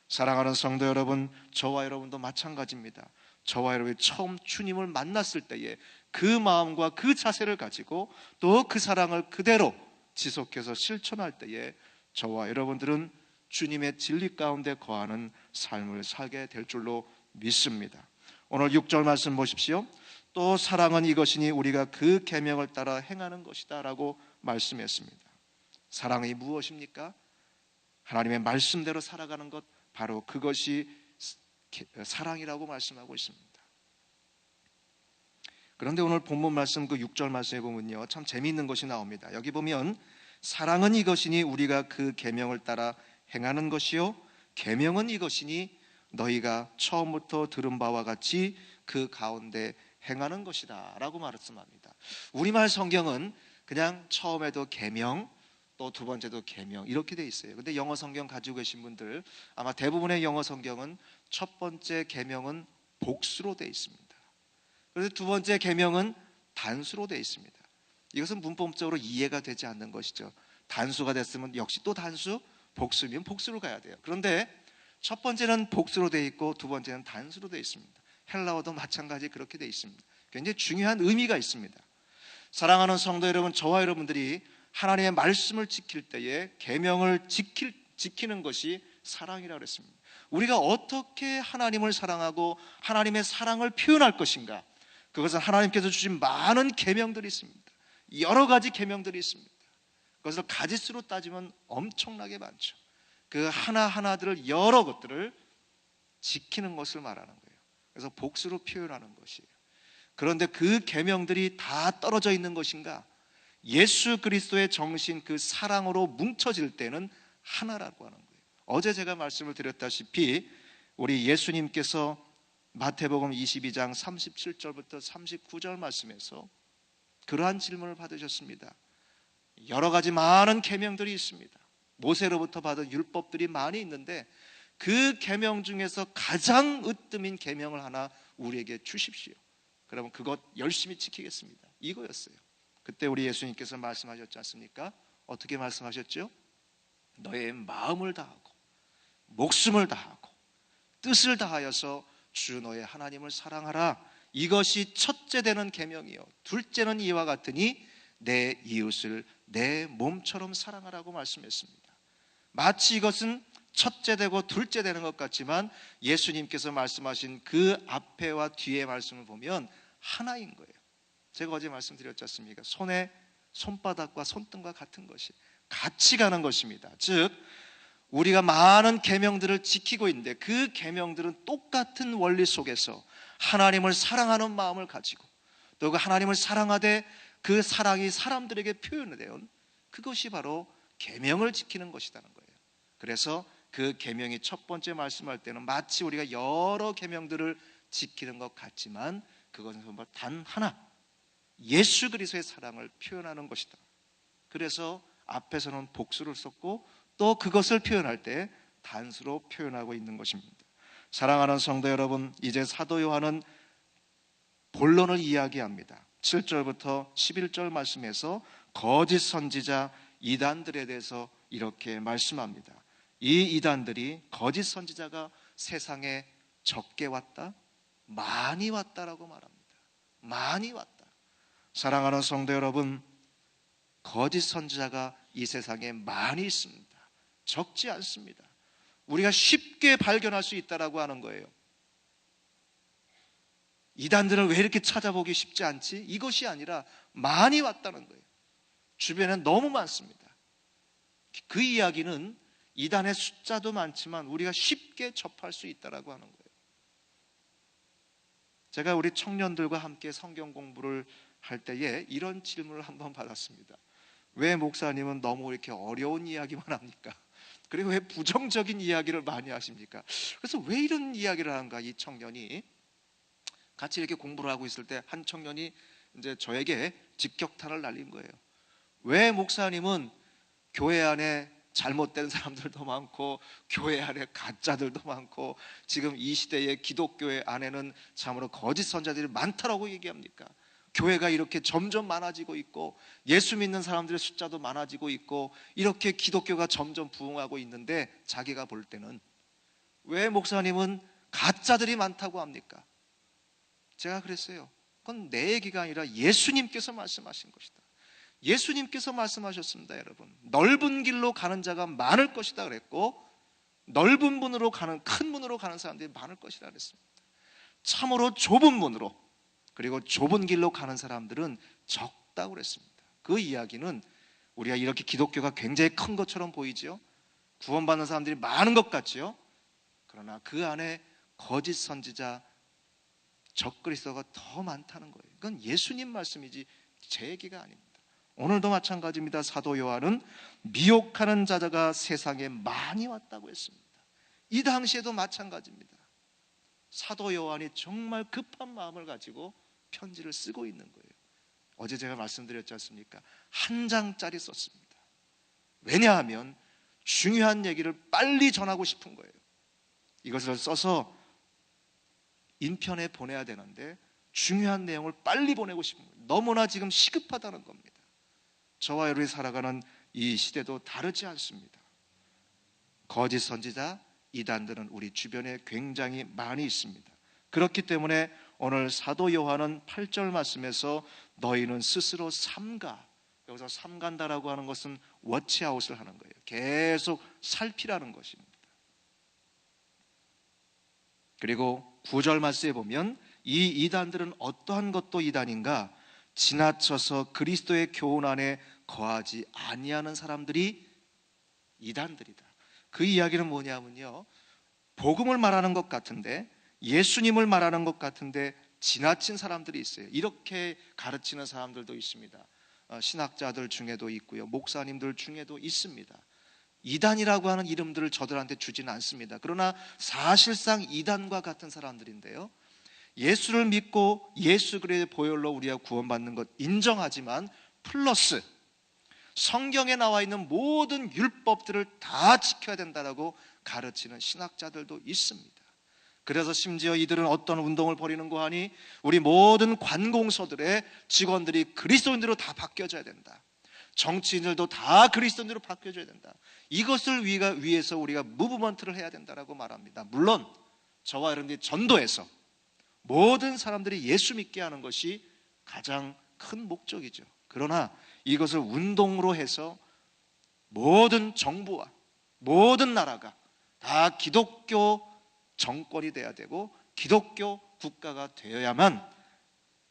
사랑하는 성도 여러분, 저와 여러분도 마찬가지입니다. 저와 여러분이 처음 주님을 만났을 때에 그 마음과 그 자세를 가지고 또 그 사랑을 그대로 지속해서 실천할 때에 저와 여러분들은 주님의 진리 가운데 거하는 삶을 살게 될 줄로 믿습니다. 오늘 6절 말씀 보십시오. 또 사랑은 이것이니 우리가 그 계명을 따라 행하는 것이다 라고 말씀했습니다. 사랑이 무엇입니까? 하나님의 말씀대로 살아가는 것, 바로 그것이 사랑이라고 말씀하고 있습니다. 그런데 오늘 본문 말씀 그 6절 말씀에 보면요, 참 재미있는 것이 나옵니다. 여기 보면 사랑은 이것이니 우리가 그 계명을 따라 행하는 것이요 계명은 이것이니 너희가 처음부터 들은 바와 같이 그 가운데 행하는 것이다 라고 말씀합니다. 우리말 성경은 그냥 처음에도 계명, 또 두 번째도 계명 이렇게 돼 있어요. 근데 영어 성경 가지고 계신 분들 아마 대부분의 영어 성경은 첫 번째 계명은 복수로 돼 있습니다. 그래서 두 번째 계명은 단수로 돼 있습니다. 이것은 문법적으로 이해가 되지 않는 것이죠. 단수가 됐으면 역시 또 단수, 복수면 복수로 가야 돼요. 그런데 첫 번째는 복수로 돼 있고 두 번째는 단수로 돼 있습니다. 헬라어도 마찬가지 그렇게 돼 있습니다. 굉장히 중요한 의미가 있습니다. 사랑하는 성도 여러분, 저와 여러분들이 하나님의 말씀을 지킬 때에 계명을 지키는 것이 사랑이라고 했습니다. 우리가 어떻게 하나님을 사랑하고 하나님의 사랑을 표현할 것인가? 그것은 하나님께서 주신 많은 계명들이 있습니다. 여러 가지 계명들이 있습니다. 그것을 가지수로 따지면 엄청나게 많죠. 그 하나하나들을 여러 것들을 지키는 것을 말하는 거예요. 그래서 복수로 표현하는 것이에요. 그런데 그 계명들이 다 떨어져 있는 것인가? 예수 그리스도의 정신 그 사랑으로 뭉쳐질 때는 하나라고 하는 거예요. 어제 제가 말씀을 드렸다시피 우리 예수님께서 마태복음 22장 37절부터 39절 말씀에서 그러한 질문을 받으셨습니다. 여러 가지 많은 계명들이 있습니다. 모세로부터 받은 율법들이 많이 있는데 그 계명 중에서 가장 으뜸인 계명을 하나 우리에게 주십시오. 그러면 그것 열심히 지키겠습니다. 이거였어요. 그때 우리 예수님께서 말씀하셨지 않습니까? 어떻게 말씀하셨죠? 너의 마음을 다하고 목숨을 다하고 뜻을 다하여서 주 너의 하나님을 사랑하라. 이것이 첫째 되는 계명이요 둘째는 이와 같으니 내 이웃을 내 몸처럼 사랑하라고 말씀했습니다. 마치 이것은 첫째 되고 둘째 되는 것 같지만 예수님께서 말씀하신 그 앞에와 뒤의 말씀을 보면 하나인 거예요. 제가 어제 말씀드렸지 않습니까? 손의 손바닥과 손등과 같은 것이 같이 가는 것입니다. 즉 우리가 많은 계명들을 지키고 있는데 그 계명들은 똑같은 원리 속에서 하나님을 사랑하는 마음을 가지고 또 그 하나님을 사랑하되 그 사랑이 사람들에게 표현되온 그것이 바로 계명을 지키는 것이라는 거예요. 그래서 그 계명이 첫 번째 말씀할 때는 마치 우리가 여러 계명들을 지키는 것 같지만 그것은 정말 단 하나 예수 그리스도의 사랑을 표현하는 것이다. 그래서 앞에서는 복수를 썼고 또 그것을 표현할 때 단수로 표현하고 있는 것입니다. 사랑하는 성도 여러분, 이제 사도 요한은 본론을 이야기합니다. 7절부터 11절 말씀에서 거짓 선지자 이단들에 대해서 이렇게 말씀합니다. 이 이단들이 거짓 선지자가 세상에 적게 왔다, 많이 왔다라고 말합니다. 많이 왔다. 사랑하는 성도 여러분, 거짓 선지자가 이 세상에 많이 있습니다. 적지 않습니다. 우리가 쉽게 발견할 수 있다라고 하는 거예요. 이단들은 왜 이렇게 찾아보기 쉽지 않지? 이것이 아니라 많이 왔다는 거예요. 주변에 너무 많습니다. 그 이야기는 이단의 숫자도 많지만 우리가 쉽게 접할 수 있다라고 하는 거예요. 제가 우리 청년들과 함께 성경 공부를 할 때에 이런 질문을 한번 받았습니다. 왜 목사님은 너무 이렇게 어려운 이야기만 합니까? 그리고 왜 부정적인 이야기를 많이 하십니까? 그래서 왜 이런 이야기를 하는가? 이 청년이 같이 이렇게 공부를 하고 있을 때 한 청년이 이제 저에게 직격탄을 날린 거예요. 왜 목사님은 교회 안에 잘못된 사람들도 많고 교회 안에 가짜들도 많고 지금 이 시대의 기독교회 안에는 참으로 거짓 선자들이 많다라고 얘기합니까? 교회가 이렇게 점점 많아지고 있고 예수 믿는 사람들의 숫자도 많아지고 있고 이렇게 기독교가 점점 부흥하고 있는데 자기가 볼 때는 왜 목사님은 가짜들이 많다고 합니까? 제가 그랬어요. 그건 내 얘기가 아니라 예수님께서 말씀하신 것이다. 예수님께서 말씀하셨습니다. 여러분, 넓은 길로 가는 자가 많을 것이다 그랬고 넓은 문으로 가는, 큰 문으로 가는 사람들이 많을 것이라 그랬습니다. 참으로 좁은 문으로 그리고 좁은 길로 가는 사람들은 적다고 그랬습니다. 그 이야기는 우리가 이렇게 기독교가 굉장히 큰 것처럼 보이죠. 구원받는 사람들이 많은 것 같죠. 그러나 그 안에 거짓 선지자, 적그리스도가 더 많다는 거예요. 그건 예수님 말씀이지 제 얘기가 아닙니다. 오늘도 마찬가지입니다. 사도 요한은 미혹하는 자가 세상에 많이 왔다고 했습니다. 이 당시에도 마찬가지입니다. 사도 요한이 정말 급한 마음을 가지고 편지를 쓰고 있는 거예요. 어제 제가 말씀드렸지 않습니까? 한 장짜리 썼습니다. 왜냐하면 중요한 얘기를 빨리 전하고 싶은 거예요. 이것을 써서 인편에 보내야 되는데 중요한 내용을 빨리 보내고 싶은 거예요. 너무나 지금 시급하다는 겁니다. 저와 여러분이 살아가는 이 시대도 다르지 않습니다. 거짓 선지자, 이단들은 우리 주변에 굉장히 많이 있습니다. 그렇기 때문에 오늘 사도 요한은 8절 말씀에서 너희는 스스로 삼가, 여기서 삼간다라고 하는 것은 워치아웃을 하는 거예요. 계속 살피라는 것입니다. 그리고 9절 말씀에 보면 이 이단들은 어떠한 것도 이단인가? 지나쳐서 그리스도의 교훈 안에 거하지 아니하는 사람들이 이단들이다. 그 이야기는 뭐냐면요, 복음을 말하는 것 같은데, 예수님을 말하는 것 같은데 지나친 사람들이 있어요. 이렇게 가르치는 사람들도 있습니다. 신학자들 중에도 있고요, 목사님들 중에도 있습니다. 이단이라고 하는 이름들을 저들한테 주지는 않습니다. 그러나 사실상 이단과 같은 사람들인데요, 예수를 믿고 예수 그리스도의 보혈로 우리가 구원받는 것 인정하지만 플러스 성경에 나와 있는 모든 율법들을 다 지켜야 된다라고 가르치는 신학자들도 있습니다. 그래서 심지어 이들은 어떤 운동을 벌이는고 하니 우리 모든 관공서들의 직원들이 그리스도인으로 다 바뀌어져야 된다. 정치인들도 다 그리스도인으로 바뀌어져야 된다. 이것을 위해서 우리가 무브먼트를 해야 된다라고 말합니다. 물론 저와 여러분들이 전도해서 모든 사람들이 예수 믿게 하는 것이 가장 큰 목적이죠. 그러나 이것을 운동으로 해서 모든 정부와 모든 나라가 다 기독교 정권이 돼야 되고 기독교 국가가 되어야만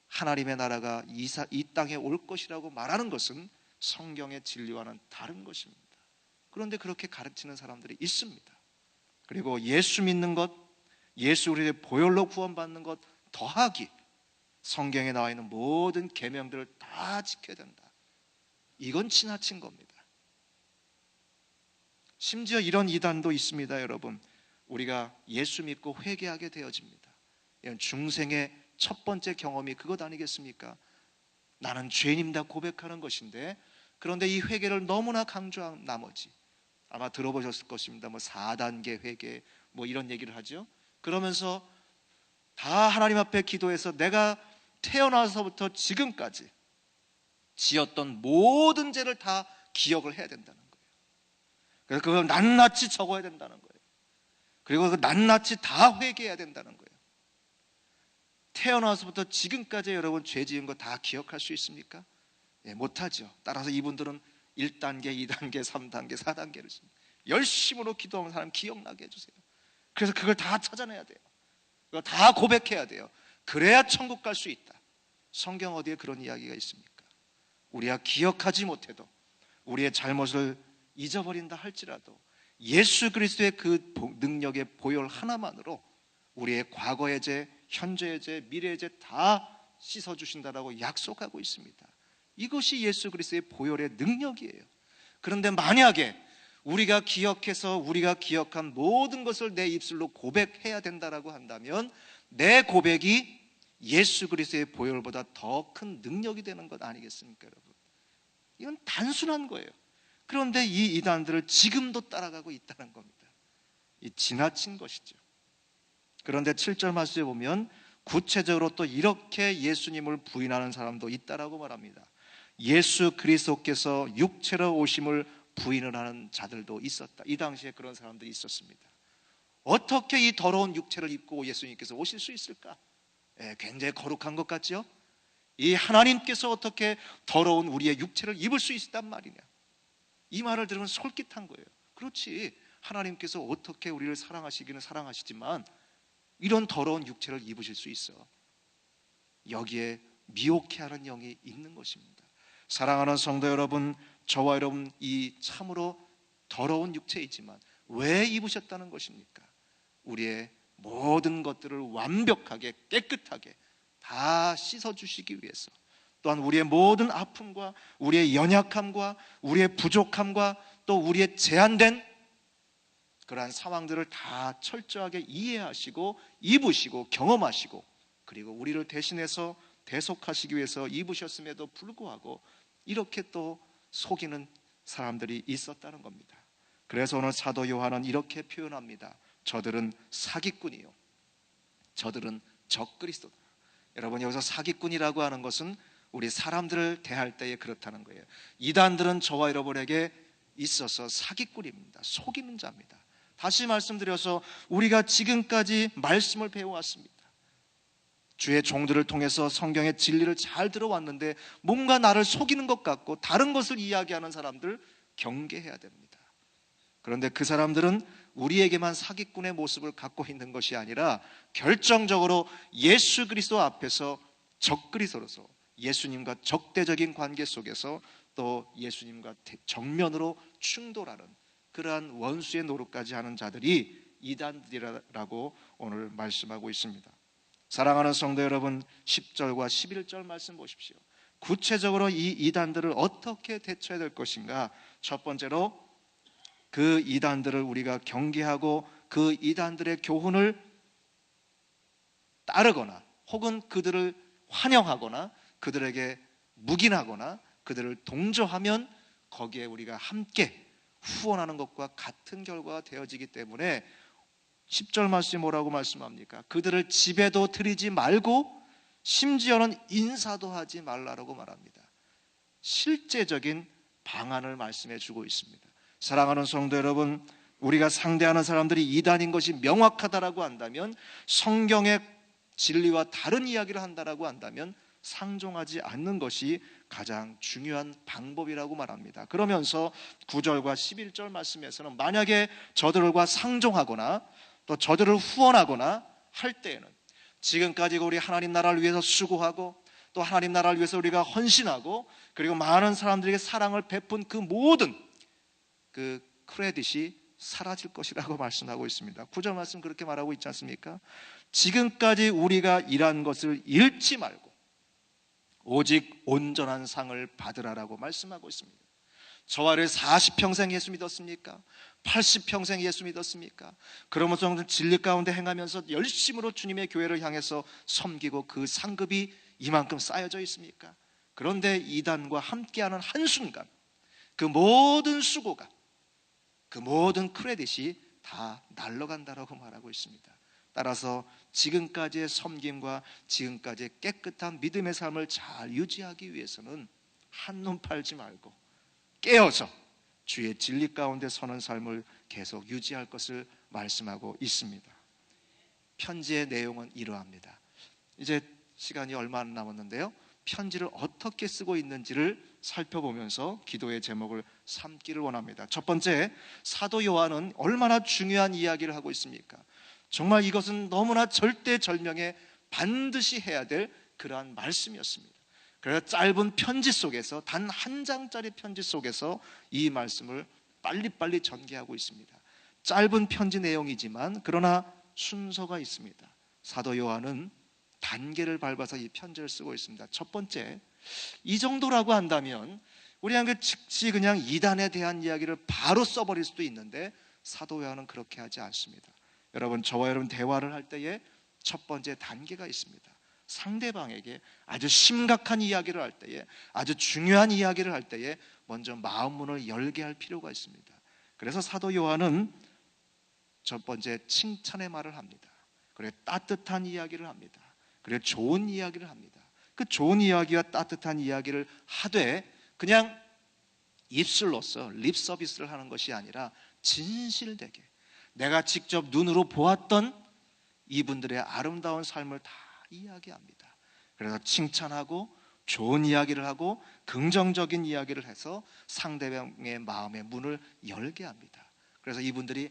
하나님의 나라가 이 땅에 올 것이라고 말하는 것은 성경의 진리와는 다른 것입니다. 그런데 그렇게 가르치는 사람들이 있습니다. 그리고 예수 믿는 것, 예수 우리의 보혈로 구원받는 것 더하기 성경에 나와 있는 모든 계명들을 다 지켜야 된다. 이건 지나친 겁니다. 심지어 이런 이단도 있습니다. 여러분, 우리가 예수 믿고 회개하게 되어집니다. 이건 중생의 첫 번째 경험이 그것 아니겠습니까? 나는 죄인입니다 고백하는 것인데, 그런데 이 회개를 너무나 강조한 나머지 아마 들어보셨을 것입니다. 4단계 회개 이런 얘기를 하죠. 그러면서 다 하나님 앞에 기도해서 내가 태어나서부터 지금까지 지었던 모든 죄를 다 기억을 해야 된다는 거예요. 그래서 그걸 낱낱이 적어야 된다는 거예요. 그리고 그 낱낱이 다 회개해야 된다는 거예요. 태어나서부터 지금까지 여러분 죄 지은 거 다 기억할 수 있습니까? 못하죠. 따라서 이분들은 1단계, 2단계, 3단계, 4단계를 열심으로 기도하면 사람 기억나게 해주세요. 그래서 그걸 다 찾아내야 돼요. 그걸 다 고백해야 돼요. 그래야 천국 갈 수 있다. 성경 어디에 그런 이야기가 있습니까? 우리가 기억하지 못해도, 우리의 잘못을 잊어버린다 할지라도 예수 그리스도의 그 능력의 보혈 하나만으로 우리의 과거의 죄, 현재의 죄, 미래의 죄 다 씻어주신다라고 약속하고 있습니다. 이것이 예수 그리스도의 보혈의 능력이에요. 그런데 만약에 우리가 기억해서 우리가 기억한 모든 것을 내 입술로 고백해야 된다라고 한다면 내 고백이 예수 그리스도의 보혈보다 더 큰 능력이 되는 것 아니겠습니까, 여러분? 이건 단순한 거예요. 그런데 이 이단들을 지금도 따라가고 있다는 겁니다. 이 지나친 것이죠. 그런데 7절 말씀에 보면 구체적으로 또 이렇게 예수님을 부인하는 사람도 있다라고 말합니다. 예수 그리스도께서 육체로 오심을 부인을 하는 자들도 있었다. 이 당시에 그런 사람들이 있었습니다. 어떻게 이 더러운 육체를 입고 예수님께서 오실 수 있을까? 굉장히 거룩한 것 같죠? 이 하나님께서 어떻게 더러운 우리의 육체를 입을 수 있단 말이냐? 이 말을 들으면 솔깃한 거예요. 그렇지, 하나님께서 어떻게 우리를 사랑하시기는 사랑하시지만 이런 더러운 육체를 입으실 수 있어. 여기에 미혹해하는 영이 있는 것입니다. 사랑하는 성도 여러분, 저와 여러분, 이 참으로 더러운 육체이지만 왜 입으셨다는 것입니까? 우리의 모든 것들을 완벽하게 깨끗하게 다 씻어주시기 위해서, 또한 우리의 모든 아픔과 우리의 연약함과 우리의 부족함과 또 우리의 제한된 그러한 상황들을 다 철저하게 이해하시고 입으시고 경험하시고, 그리고 우리를 대신해서 대속하시기 위해서 입으셨음에도 불구하고 이렇게 또 속이는 사람들이 있었다는 겁니다. 그래서 오늘 사도 요한은 이렇게 표현합니다. 저들은 사기꾼이요, 저들은 적그리스도다. 여러분, 여기서 사기꾼이라고 하는 것은 우리 사람들을 대할 때에 그렇다는 거예요. 이단들은 저와 여러분에게 있어서 사기꾼입니다. 속이는 자입니다. 다시 말씀드려서 우리가 지금까지 말씀을 배워왔습니다. 주의 종들을 통해서 성경의 진리를 잘 들어왔는데 뭔가 나를 속이는 것 같고 다른 것을 이야기하는 사람들 경계해야 됩니다. 그런데 그 사람들은 우리에게만 사기꾼의 모습을 갖고 있는 것이 아니라 결정적으로 예수 그리스도 앞에서 적그리스도로서 예수님과 적대적인 관계 속에서 또 예수님과 정면으로 충돌하는 그러한 원수의 노릇까지 하는 자들이 이단들이라고 오늘 말씀하고 있습니다. 사랑하는 성도 여러분, 10절과 11절 말씀 보십시오. 구체적으로 이 이단들을 어떻게 대처해야 될 것인가? 첫 번째로 그 이단들을 우리가 경계하고 그 이단들의 교훈을 따르거나 혹은 그들을 환영하거나 그들에게 묵인하거나 그들을 동조하면 거기에 우리가 함께 후원하는 것과 같은 결과가 되어지기 때문에 10절 말씀이 뭐라고 말씀합니까? 그들을 집에도 들이지 말고 심지어는 인사도 하지 말라라고 말합니다. 실제적인 방안을 말씀해 주고 있습니다. 사랑하는 성도 여러분, 우리가 상대하는 사람들이 이단인 것이 명확하다라고 한다면, 성경의 진리와 다른 이야기를 한다라고 한다면 상종하지 않는 것이 가장 중요한 방법이라고 말합니다. 그러면서 9절과 11절 말씀에서는 만약에 저들과 상종하거나 또 저들을 후원하거나 할 때에는 지금까지 우리 하나님 나라를 위해서 수고하고 또 하나님 나라를 위해서 우리가 헌신하고 그리고 많은 사람들에게 사랑을 베푼 그 모든 그 크레딧이 사라질 것이라고 말씀하고 있습니다. 9절 말씀 그렇게 말하고 있지 않습니까? 지금까지 우리가 일한 것을 잃지 말고 오직 온전한 상을 받으라라고 말씀하고 있습니다. 저와를 40평생 예수 믿었습니까? 80평생 예수 믿었습니까? 그러면서 진리 가운데 행하면서 열심으로 주님의 교회를 향해서 섬기고 그 상급이 이만큼 쌓여져 있습니까? 그런데 이단과 함께하는 한순간 그 모든 수고가, 그 모든 크레딧이 다 날아간다라고 말하고 있습니다. 따라서 지금까지의 섬김과 지금까지의 깨끗한 믿음의 삶을 잘 유지하기 위해서는 한눈 팔지 말고 깨어서 주의 진리 가운데 서는 삶을 계속 유지할 것을 말씀하고 있습니다. 편지의 내용은 이러합니다. 이제 시간이 얼마 안 남았는데요, 편지를 어떻게 쓰고 있는지를 살펴보면서 기도의 제목을 삼기를 원합니다. 첫 번째, 사도 요한은 얼마나 중요한 이야기를 하고 있습니까? 정말 이것은 너무나 절대절명에 반드시 해야 될 그러한 말씀이었습니다. 그래서 짧은 편지 속에서, 단 한 장짜리 편지 속에서 이 말씀을 빨리빨리 전개하고 있습니다. 짧은 편지 내용이지만 그러나 순서가 있습니다. 사도 요한은 단계를 밟아서 이 편지를 쓰고 있습니다. 첫 번째, 이 정도라고 한다면 우리는 즉시 그냥 이단에 대한 이야기를 바로 써버릴 수도 있는데 사도 요한은 그렇게 하지 않습니다. 여러분, 저와 여러분 대화를 할 때에 첫 번째 단계가 있습니다. 상대방에게 아주 심각한 이야기를 할 때에, 아주 중요한 이야기를 할 때에 먼저 마음 문을 열게 할 필요가 있습니다. 그래서 사도 요한은 첫 번째 칭찬의 말을 합니다. 그리고 따뜻한 이야기를 합니다. 그리고 좋은 이야기를 합니다. 그 좋은 이야기와 따뜻한 이야기를 하되 그냥 입술로서 립 서비스를 하는 것이 아니라 진실되게 내가 직접 눈으로 보았던 이분들의 아름다운 삶을 다 이야기합니다. 그래서 칭찬하고 좋은 이야기를 하고 긍정적인 이야기를 해서 상대방의 마음의 문을 열게 합니다. 그래서 이분들이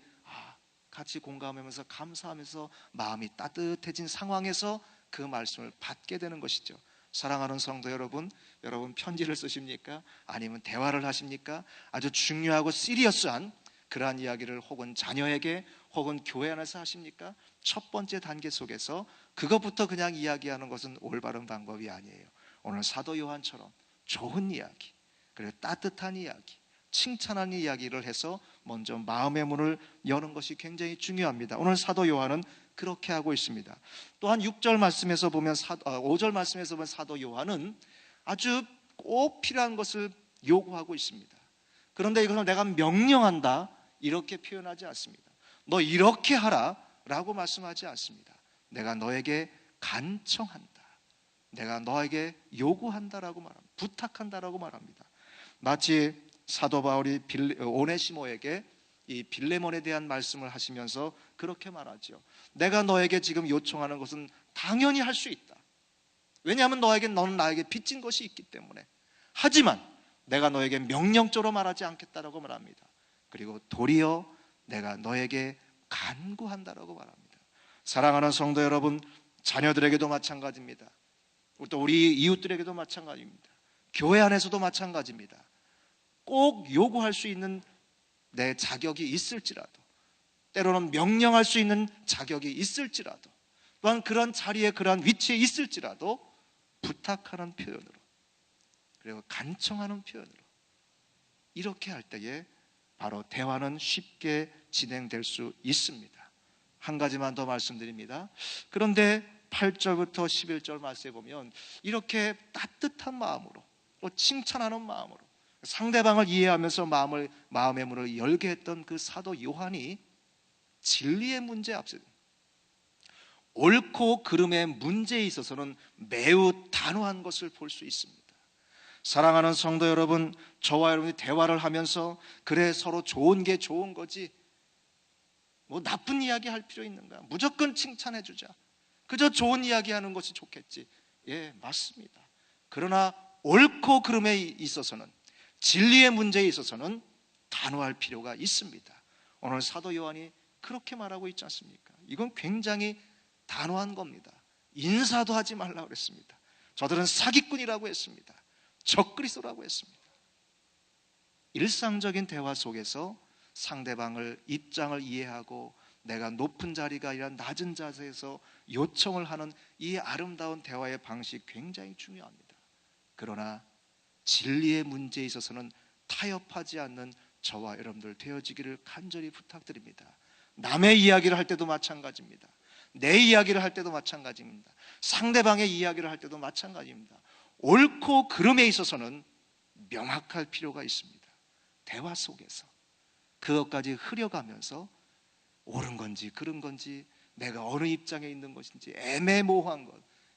같이 공감하면서 감사하면서 마음이 따뜻해진 상황에서 그 말씀을 받게 되는 것이죠. 사랑하는 성도 여러분, 여러분 편지를 쓰십니까? 아니면 대화를 하십니까? 아주 중요하고 시리어스한 그러한 이야기를 혹은 자녀에게 혹은 교회 안에서 하십니까? 첫 번째 단계 속에서 그것부터 그냥 이야기하는 것은 올바른 방법이 아니에요. 오늘 사도 요한처럼 좋은 이야기, 그리고 따뜻한 이야기, 칭찬하는 이야기를 해서 먼저 마음의 문을 여는 것이 굉장히 중요합니다. 오늘 사도 요한은 그렇게 하고 있습니다. 또한 6절 말씀에서 보면 5절 말씀에서 보면 사도 요한은 아주 꼭 필요한 것을 요구하고 있습니다. 그런데 이것을 내가 명령한다 이렇게 표현하지 않습니다. 너 이렇게 하라 라고 말씀하지 않습니다. 내가 너에게 간청한다, 내가 너에게 요구한다라고 말합니다. 부탁한다라고 말합니다. 마치 사도 바울이 오네시모에게 이 빌레몬에 대한 말씀을 하시면서 그렇게 말하죠. 내가 너에게 지금 요청하는 것은 당연히 할 수 있다. 왜냐하면 너는 나에게 빚진 것이 있기 때문에. 하지만 내가 너에게 명령적으로 말하지 않겠다라고 말합니다. 그리고 도리어 내가 너에게 간구한다라고 말합니다. 사랑하는 성도 여러분, 자녀들에게도 마찬가지입니다. 또 우리 이웃들에게도 마찬가지입니다. 교회 안에서도 마찬가지입니다. 꼭 요구할 수 있는 내 자격이 있을지라도, 때로는 명령할 수 있는 자격이 있을지라도, 또한 그런 자리에 그런 위치에 있을지라도 부탁하는 표현으로, 그리고 간청하는 표현으로 이렇게 할 때에 바로 대화는 쉽게 진행될 수 있습니다. 한 가지만 더 말씀드립니다. 그런데 8절부터 11절 말씀에 보면 이렇게 따뜻한 마음으로 또 칭찬하는 마음으로 상대방을 이해하면서 마음의 문을 열게 했던 그 사도 요한이 진리의 문제 앞서 옳고 그름의 문제에 있어서는 매우 단호한 것을 볼 수 있습니다. 사랑하는 성도 여러분, 저와 여러분이 대화를 하면서 그래 서로 좋은 게 좋은 거지 뭐 나쁜 이야기 할 필요 있는가? 무조건 칭찬해 주자. 그저 좋은 이야기 하는 것이 좋겠지. 예, 맞습니다. 그러나 옳고 그름에 있어서는, 진리의 문제에 있어서는 단호할 필요가 있습니다. 오늘 사도 요한이 그렇게 말하고 있지 않습니까? 이건 굉장히 단호한 겁니다. 인사도 하지 말라고 그랬습니다. 저들은 사기꾼이라고 했습니다. 적그리스도라고 했습니다. 일상적인 대화 속에서 상대방을 입장을 이해하고 내가 높은 자리가 아니라 낮은 자세에서 요청을 하는 이 아름다운 대화의 방식 굉장히 중요합니다. 그러나 진리의 문제에 있어서는 타협하지 않는 저와 여러분들 되어지기를 간절히 부탁드립니다. 남의 이야기를 할 때도 마찬가지입니다. 내 이야기를 할 때도 마찬가지입니다. 상대방의 이야기를 할 때도 마찬가지입니다. 옳고 그름에 있어서는 명확할 필요가 있습니다. 대화 속에서 그것까지 흐려가면서 옳은 건지 그른 건지 내가 어느 입장에 있는 것인지 애매모호한 것,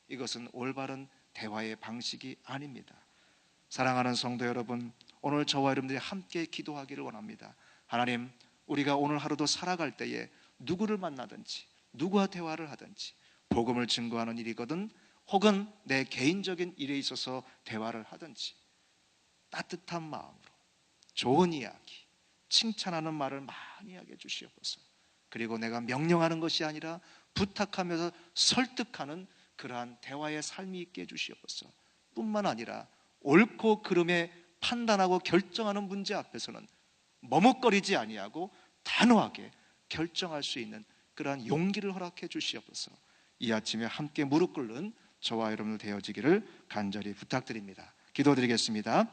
이것은 올바른 대화의 방식이 아닙니다. 사랑하는 성도 여러분, 오늘 저와 여러분들이 함께 기도하기를 원합니다. 하나님, 우리가 오늘 하루도 살아갈 때에 누구를 만나든지 누구와 대화를 하든지 복음을 증거하는 일이거든 혹은 내 개인적인 일에 있어서 대화를 하든지 따뜻한 마음으로 좋은 이야기, 칭찬하는 말을 많이 하게 주시옵소서. 그리고 내가 명령하는 것이 아니라 부탁하면서 설득하는 그러한 대화의 삶이 있게 해주시옵소서. 뿐만 아니라 옳고 그름에 판단하고 결정하는 문제 앞에서는 머뭇거리지 아니하고 단호하게 결정할 수 있는 그러한 용기를 허락해 주시옵소서. 이 아침에 함께 무릎 꿇는 저와 여러분들 되어지기를 간절히 부탁드립니다. 기도드리겠습니다.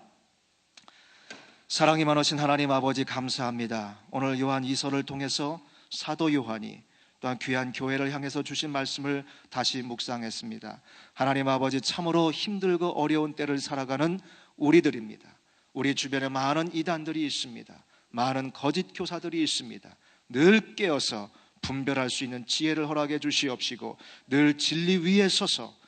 사랑이 많으신 하나님 아버지, 감사합니다. 오늘 요한 2서를 통해서 사도 요한이 또한 귀한 교회를 향해서 주신 말씀을 다시 묵상했습니다. 하나님 아버지, 참으로 힘들고 어려운 때를 살아가는 우리들입니다. 우리 주변에 많은 이단들이 있습니다. 많은 거짓 교사들이 있습니다. 늘 깨어서 분별할 수 있는 지혜를 허락해 주시옵시고 늘 진리 위에 서서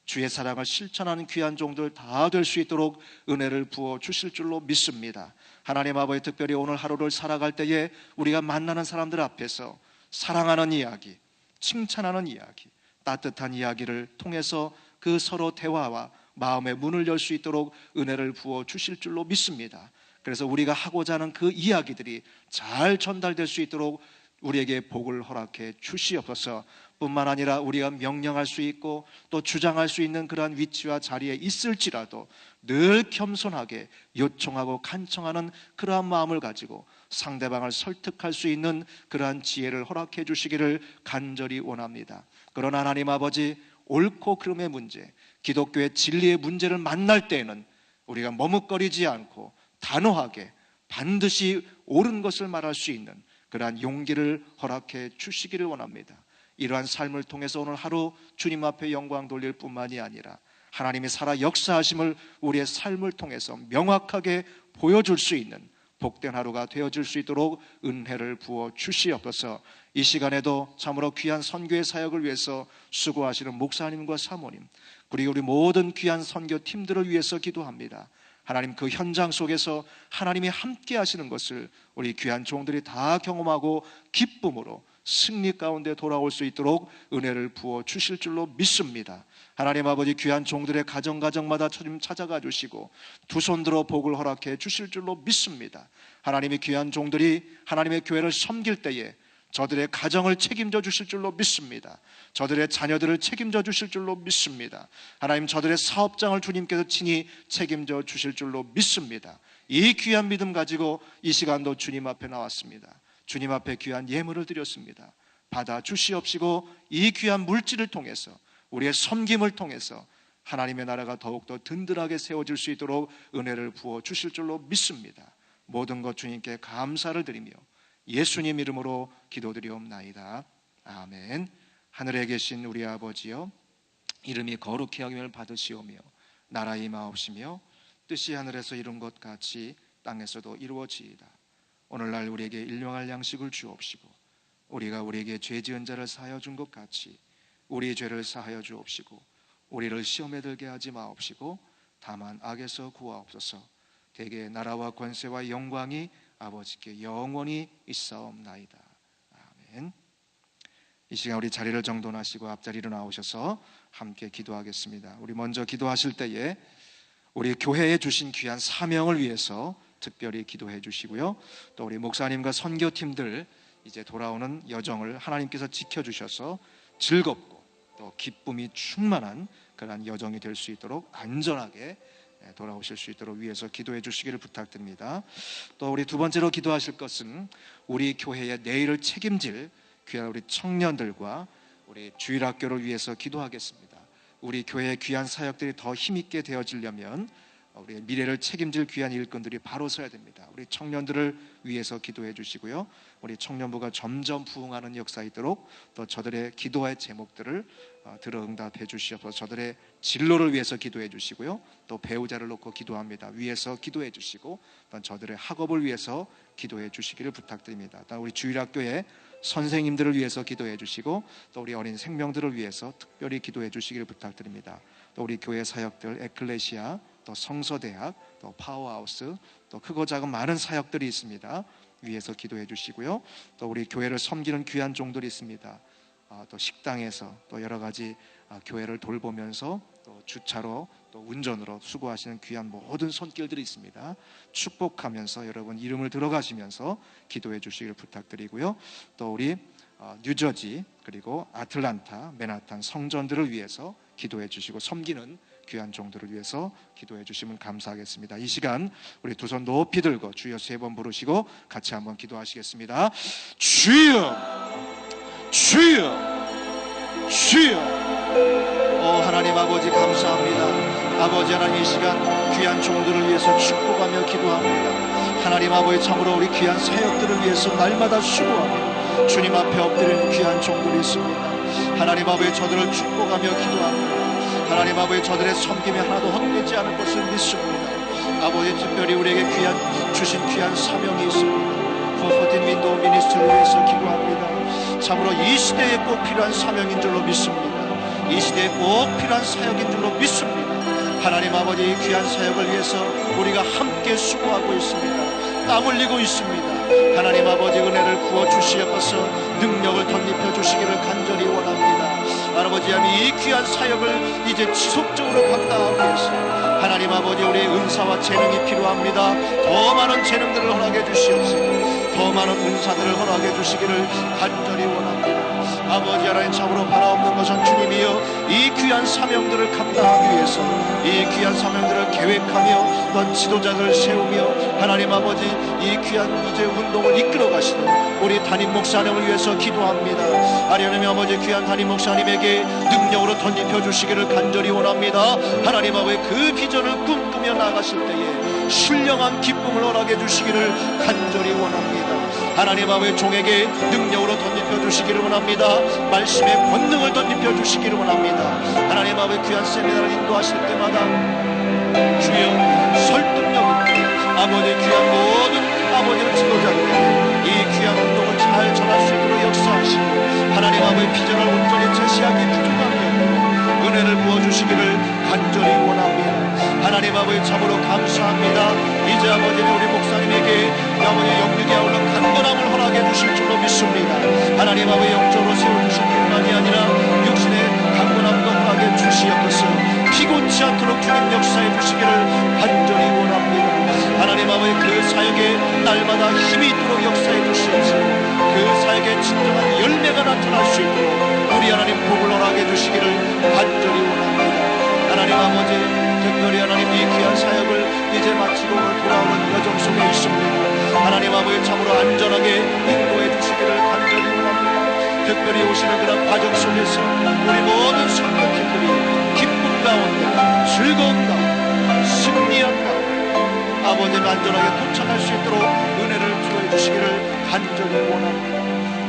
주의 사랑을 실천하는 귀한 종들 다 될 수 있도록 은혜를 부어 주실 줄로 믿습니다. 하나님 아버지, 특별히 오늘 하루를 살아갈 때에 우리가 만나는 사람들 앞에서 사랑하는 이야기, 칭찬하는 이야기, 따뜻한 이야기를 통해서 그 서로 대화와 마음의 문을 열 수 있도록 은혜를 부어 주실 줄로 믿습니다. 그래서 우리가 하고자 하는 그 이야기들이 잘 전달될 수 있도록 우리에게 복을 허락해 주시옵소서. 뿐만 아니라 우리가 명령할 수 있고 또 주장할 수 있는 그러한 위치와 자리에 있을지라도 늘 겸손하게 요청하고 간청하는 그러한 마음을 가지고 상대방을 설득할 수 있는 그러한 지혜를 허락해 주시기를 간절히 원합니다. 그러나 하나님 아버지, 옳고 그름의 문제, 기독교의 진리의 문제를 만날 때에는 우리가 머뭇거리지 않고 단호하게 반드시 옳은 것을 말할 수 있는 그러한 용기를 허락해 주시기를 원합니다. 이러한 삶을 통해서 오늘 하루 주님 앞에 영광 돌릴 뿐만이 아니라 하나님이 살아 역사하심을 우리의 삶을 통해서 명확하게 보여줄 수 있는 복된 하루가 되어질 수 있도록 은혜를 부어 주시옵소서. 이 시간에도 참으로 귀한 선교의 사역을 위해서 수고하시는 목사님과 사모님, 그리고 우리 모든 귀한 선교팀들을 위해서 기도합니다. 하나님, 그 현장 속에서 하나님이 함께 하시는 것을 우리 귀한 종들이 다 경험하고 기쁨으로 승리 가운데 돌아올 수 있도록 은혜를 부어 주실 줄로 믿습니다. 하나님 아버지, 귀한 종들의 가정마다 찾아가 주시고 두 손 들어 복을 허락해 주실 줄로 믿습니다. 하나님의 귀한 종들이 하나님의 교회를 섬길 때에 저들의 가정을 책임져 주실 줄로 믿습니다. 저들의 자녀들을 책임져 주실 줄로 믿습니다. 하나님, 저들의 사업장을 주님께서 친히 책임져 주실 줄로 믿습니다. 이 귀한 믿음 가지고 이 시간도 주님 앞에 나왔습니다. 주님 앞에 귀한 예물을 드렸습니다. 받아 주시옵시고 이 귀한 물질을 통해서 우리의 섬김을 통해서 하나님의 나라가 더욱더 든든하게 세워질 수 있도록 은혜를 부어 주실 줄로 믿습니다. 모든 것 주님께 감사를 드리며 예수님 이름으로 기도드리옵나이다. 아멘. 하늘에 계신 우리 아버지여, 이름이 거룩히 여김을 받으시오며 나라의 임하옵시며 뜻이 하늘에서 이룬 것 같이 땅에서도 이루어지이다. 오늘날 우리에게 일용할 양식을 주옵시고 우리가 우리에게 죄 지은 자를 사하여 준 것 같이 우리의 죄를 사하여 주옵시고 우리를 시험에 들게 하지 마옵시고 다만 악에서 구하옵소서. 대개 나라와 권세와 영광이 아버지께 영원히 있사옵나이다. 아멘. 이 시간 우리 자리를 정돈하시고 앞자리로 나오셔서 함께 기도하겠습니다. 우리 먼저 기도하실 때에 우리 교회에 주신 귀한 사명을 위해서 특별히 기도해 주시고요. 또 우리 목사님과 선교팀들 이제 돌아오는 여정을 하나님께서 지켜주셔서 즐겁고 또 기쁨이 충만한 그러한 여정이 될 수 있도록 안전하게 돌아오실 수 있도록 위해서 기도해 주시기를 부탁드립니다. 또 우리 두 번째로 기도하실 것은 우리 교회의 내일을 책임질 귀한 우리 청년들과 우리 주일학교를 위해서 기도하겠습니다. 우리 교회의 귀한 사역들이 더 힘있게 되어지려면 우리의 미래를 책임질 귀한 일꾼들이 바로 서야 됩니다. 우리 청년들을 위해서 기도해 주시고요. 우리 청년부가 점점 부흥하는 역사 있도록 또 저들의 기도의 제목들을 들어 응답해 주시옵소서. 저들의 진로를 위해서 기도해 주시고요. 또 배우자를 놓고 기도합니다. 위해서 기도해 주시고 또 저들의 학업을 위해서 기도해 주시기를 부탁드립니다. 또 우리 주일학교의 선생님들을 위해서 기도해 주시고 또 우리 어린 생명들을 위해서 특별히 기도해 주시기를 부탁드립니다. 또 우리 교회 사역들, 에클레시아, 또 성서대학, 또 파워하우스, 또 크고 작은 많은 사역들이 있습니다. 위해서 기도해 주시고요. 또 우리 교회를 섬기는 귀한 종들이 있습니다. 또 식당에서 또 여러 가지 교회를 돌보면서 또 주차로 또 운전으로 수고하시는 귀한 모든 손길들이 있습니다. 축복하면서 여러분 이름을 들어가시면서 기도해 주시길 부탁드리고요. 또 우리 뉴저지 그리고 아틀란타, 맨하탄 성전들을 위해서 기도해 주시고 섬기는 귀한 종들을 위해서 기도해 주시면 감사하겠습니다. 이 시간 우리 두 손 높이 들고 주여 3번 부르시고 같이 한번 기도하시겠습니다. 주여, 주여, 주여. 하나님 아버지 감사합니다. 아버지 하나님 이 시간 귀한 종들을 위해서 축복하며 기도합니다. 하나님 아버지 참으로 우리 귀한 사역들을 위해서 날마다 수고하며 주님 앞에 엎드리는 귀한 종들이 있습니다. 하나님 아버지 저들을 축복하며 기도합니다. 하나님 아버지 저들의 섬김이 하나도 헛되지 않을 것을 믿습니다. 아버지 특별히 우리에게 주신 귀한 사명이 있습니다. 포포틴 윈도우 미니스트를 위해서 기도합니다. 참으로 이 시대에 꼭 필요한 사명인 줄로 믿습니다. 이 시대에 꼭 필요한 사역인 줄로 믿습니다. 하나님 아버지 귀한 사역을 위해서 우리가 함께 수고하고 있습니다. 땀 흘리고 있습니다. 하나님 아버지 은혜를 부어주시옵소서. 능력을 덧입혀 주시기를 간절히 원합니다. 아버지 하나님 이 귀한 사역을 이제 지속적으로 감당하기 위해서 하나님 아버지 우리의 은사와 재능이 필요합니다. 더 많은 재능들을 허락해 주시옵소서. 더 많은 은사들을 허락해 주시기를 간절히 원합니다. 아버지 하나님 참으로 바라옵는 것은 주님이여 이 귀한 사명들을 감당하기 위해서 이 귀한 사명들을 계획하며 또 지도자들을 세우며 하나님 아버지 이 귀한 이제 운동을 이끌어 가시는 우리 담임 목사님을 위해서 기도합니다. 하나님 아버지 귀한 담임 목사님에게 능력으로 덧입혀 주시기를 간절히 원합니다. 하나님 아버지 그 비전을 꿈꾸며 나가실 때에 신령한 기쁨을 허락해 주시기를 간절히 원합니다. 하나님 아버지 종에게 능력으로 덧입혀 주시기를 원합니다. 말씀의 권능을 덧입혀 주시기를 원합니다. 하나님 아버지 귀한 세미나를 인도하실 때마다 주여 설득력 있게 아버지 귀한 모든 아버지의 지도자들에게 이 귀한 운동을 잘 전할 수 있도록 역사하시고 하나님 아버지 비전을 온전히 제시하기 부족함이 없도록 은혜를 부어주시기를 간절히 원합니다. 하나님 아버지 참으로 감사합니다. 이제 아버지 우리 목사님에게 아버지 영육에 아울러 강건함을 허락해 주실 줄로 믿습니다. 하나님 아버지 영적으로 세워주실 뿐만이 아니라 육신의 강건함도 허락해 주시옵소서. 피곤치 않도록 주님 역사해 주시기를 간절히 원합니다. 하나님 아버지 그 사역에 날마다 힘이 있도록 역사해 주시옵소서. 그 사역에 진정한 열매가 나타날 수 있도록 우리 하나님 복을 허락해 주시기를 간절히 원합니다. 하나님 아버지 특별히 하나님 이 귀한 사역을 이제 마치고 오늘 돌아오는 여정 속에 있습니다. 하나님 아버지 참으로 안전하게 인도해 주시기를 간절히 원합니다. 특별히 오시는 그런 과정 속에서 우리 모든 성도님들이 기쁨 가운데 즐거운 가운데 승리한 가운데 아버지 안전하게 도착할 수 있도록 은혜를 주어해 주시기를 간절히 원합니다.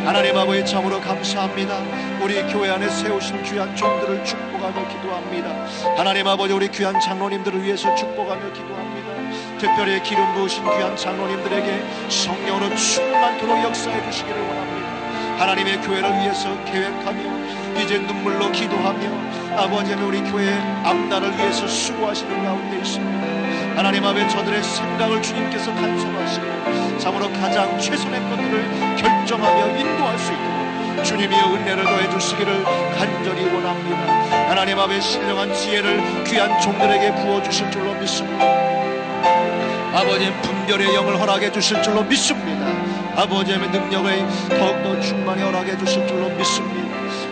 하나님 아버지 참으로 감사합니다. 우리 교회 안에 세우신 귀한 종들을 축복하며 기도합니다. 하나님 아버지 우리 귀한 장로님들을 위해서 축복하며 기도합니다. 특별히 기름 부으신 귀한 장로님들에게 성령으로 충만토록 역사해 주시기를 원합니다. 하나님의 교회를 위해서 계획하며 이제 눈물로 기도하며 아버지 우리 교회 앞날을 위해서 수고하시는 가운데 있습니다. 하나님 아버지 저들의 생각을 주님께서 간섭하시고 참으로 가장 최선의 것들을 결정하며 인도할 수 있도록 주님이 은혜를 더해 주시기를 간절히 원합니다. 하나님 아버지 신령한 지혜를 귀한 종들에게 부어주실 줄로 믿습니다. 아버지 분별의 영을 허락해 주실 줄로 믿습니다. 아버지의 능력을 더욱더 충만히 허락해 주실 줄로 믿습니다.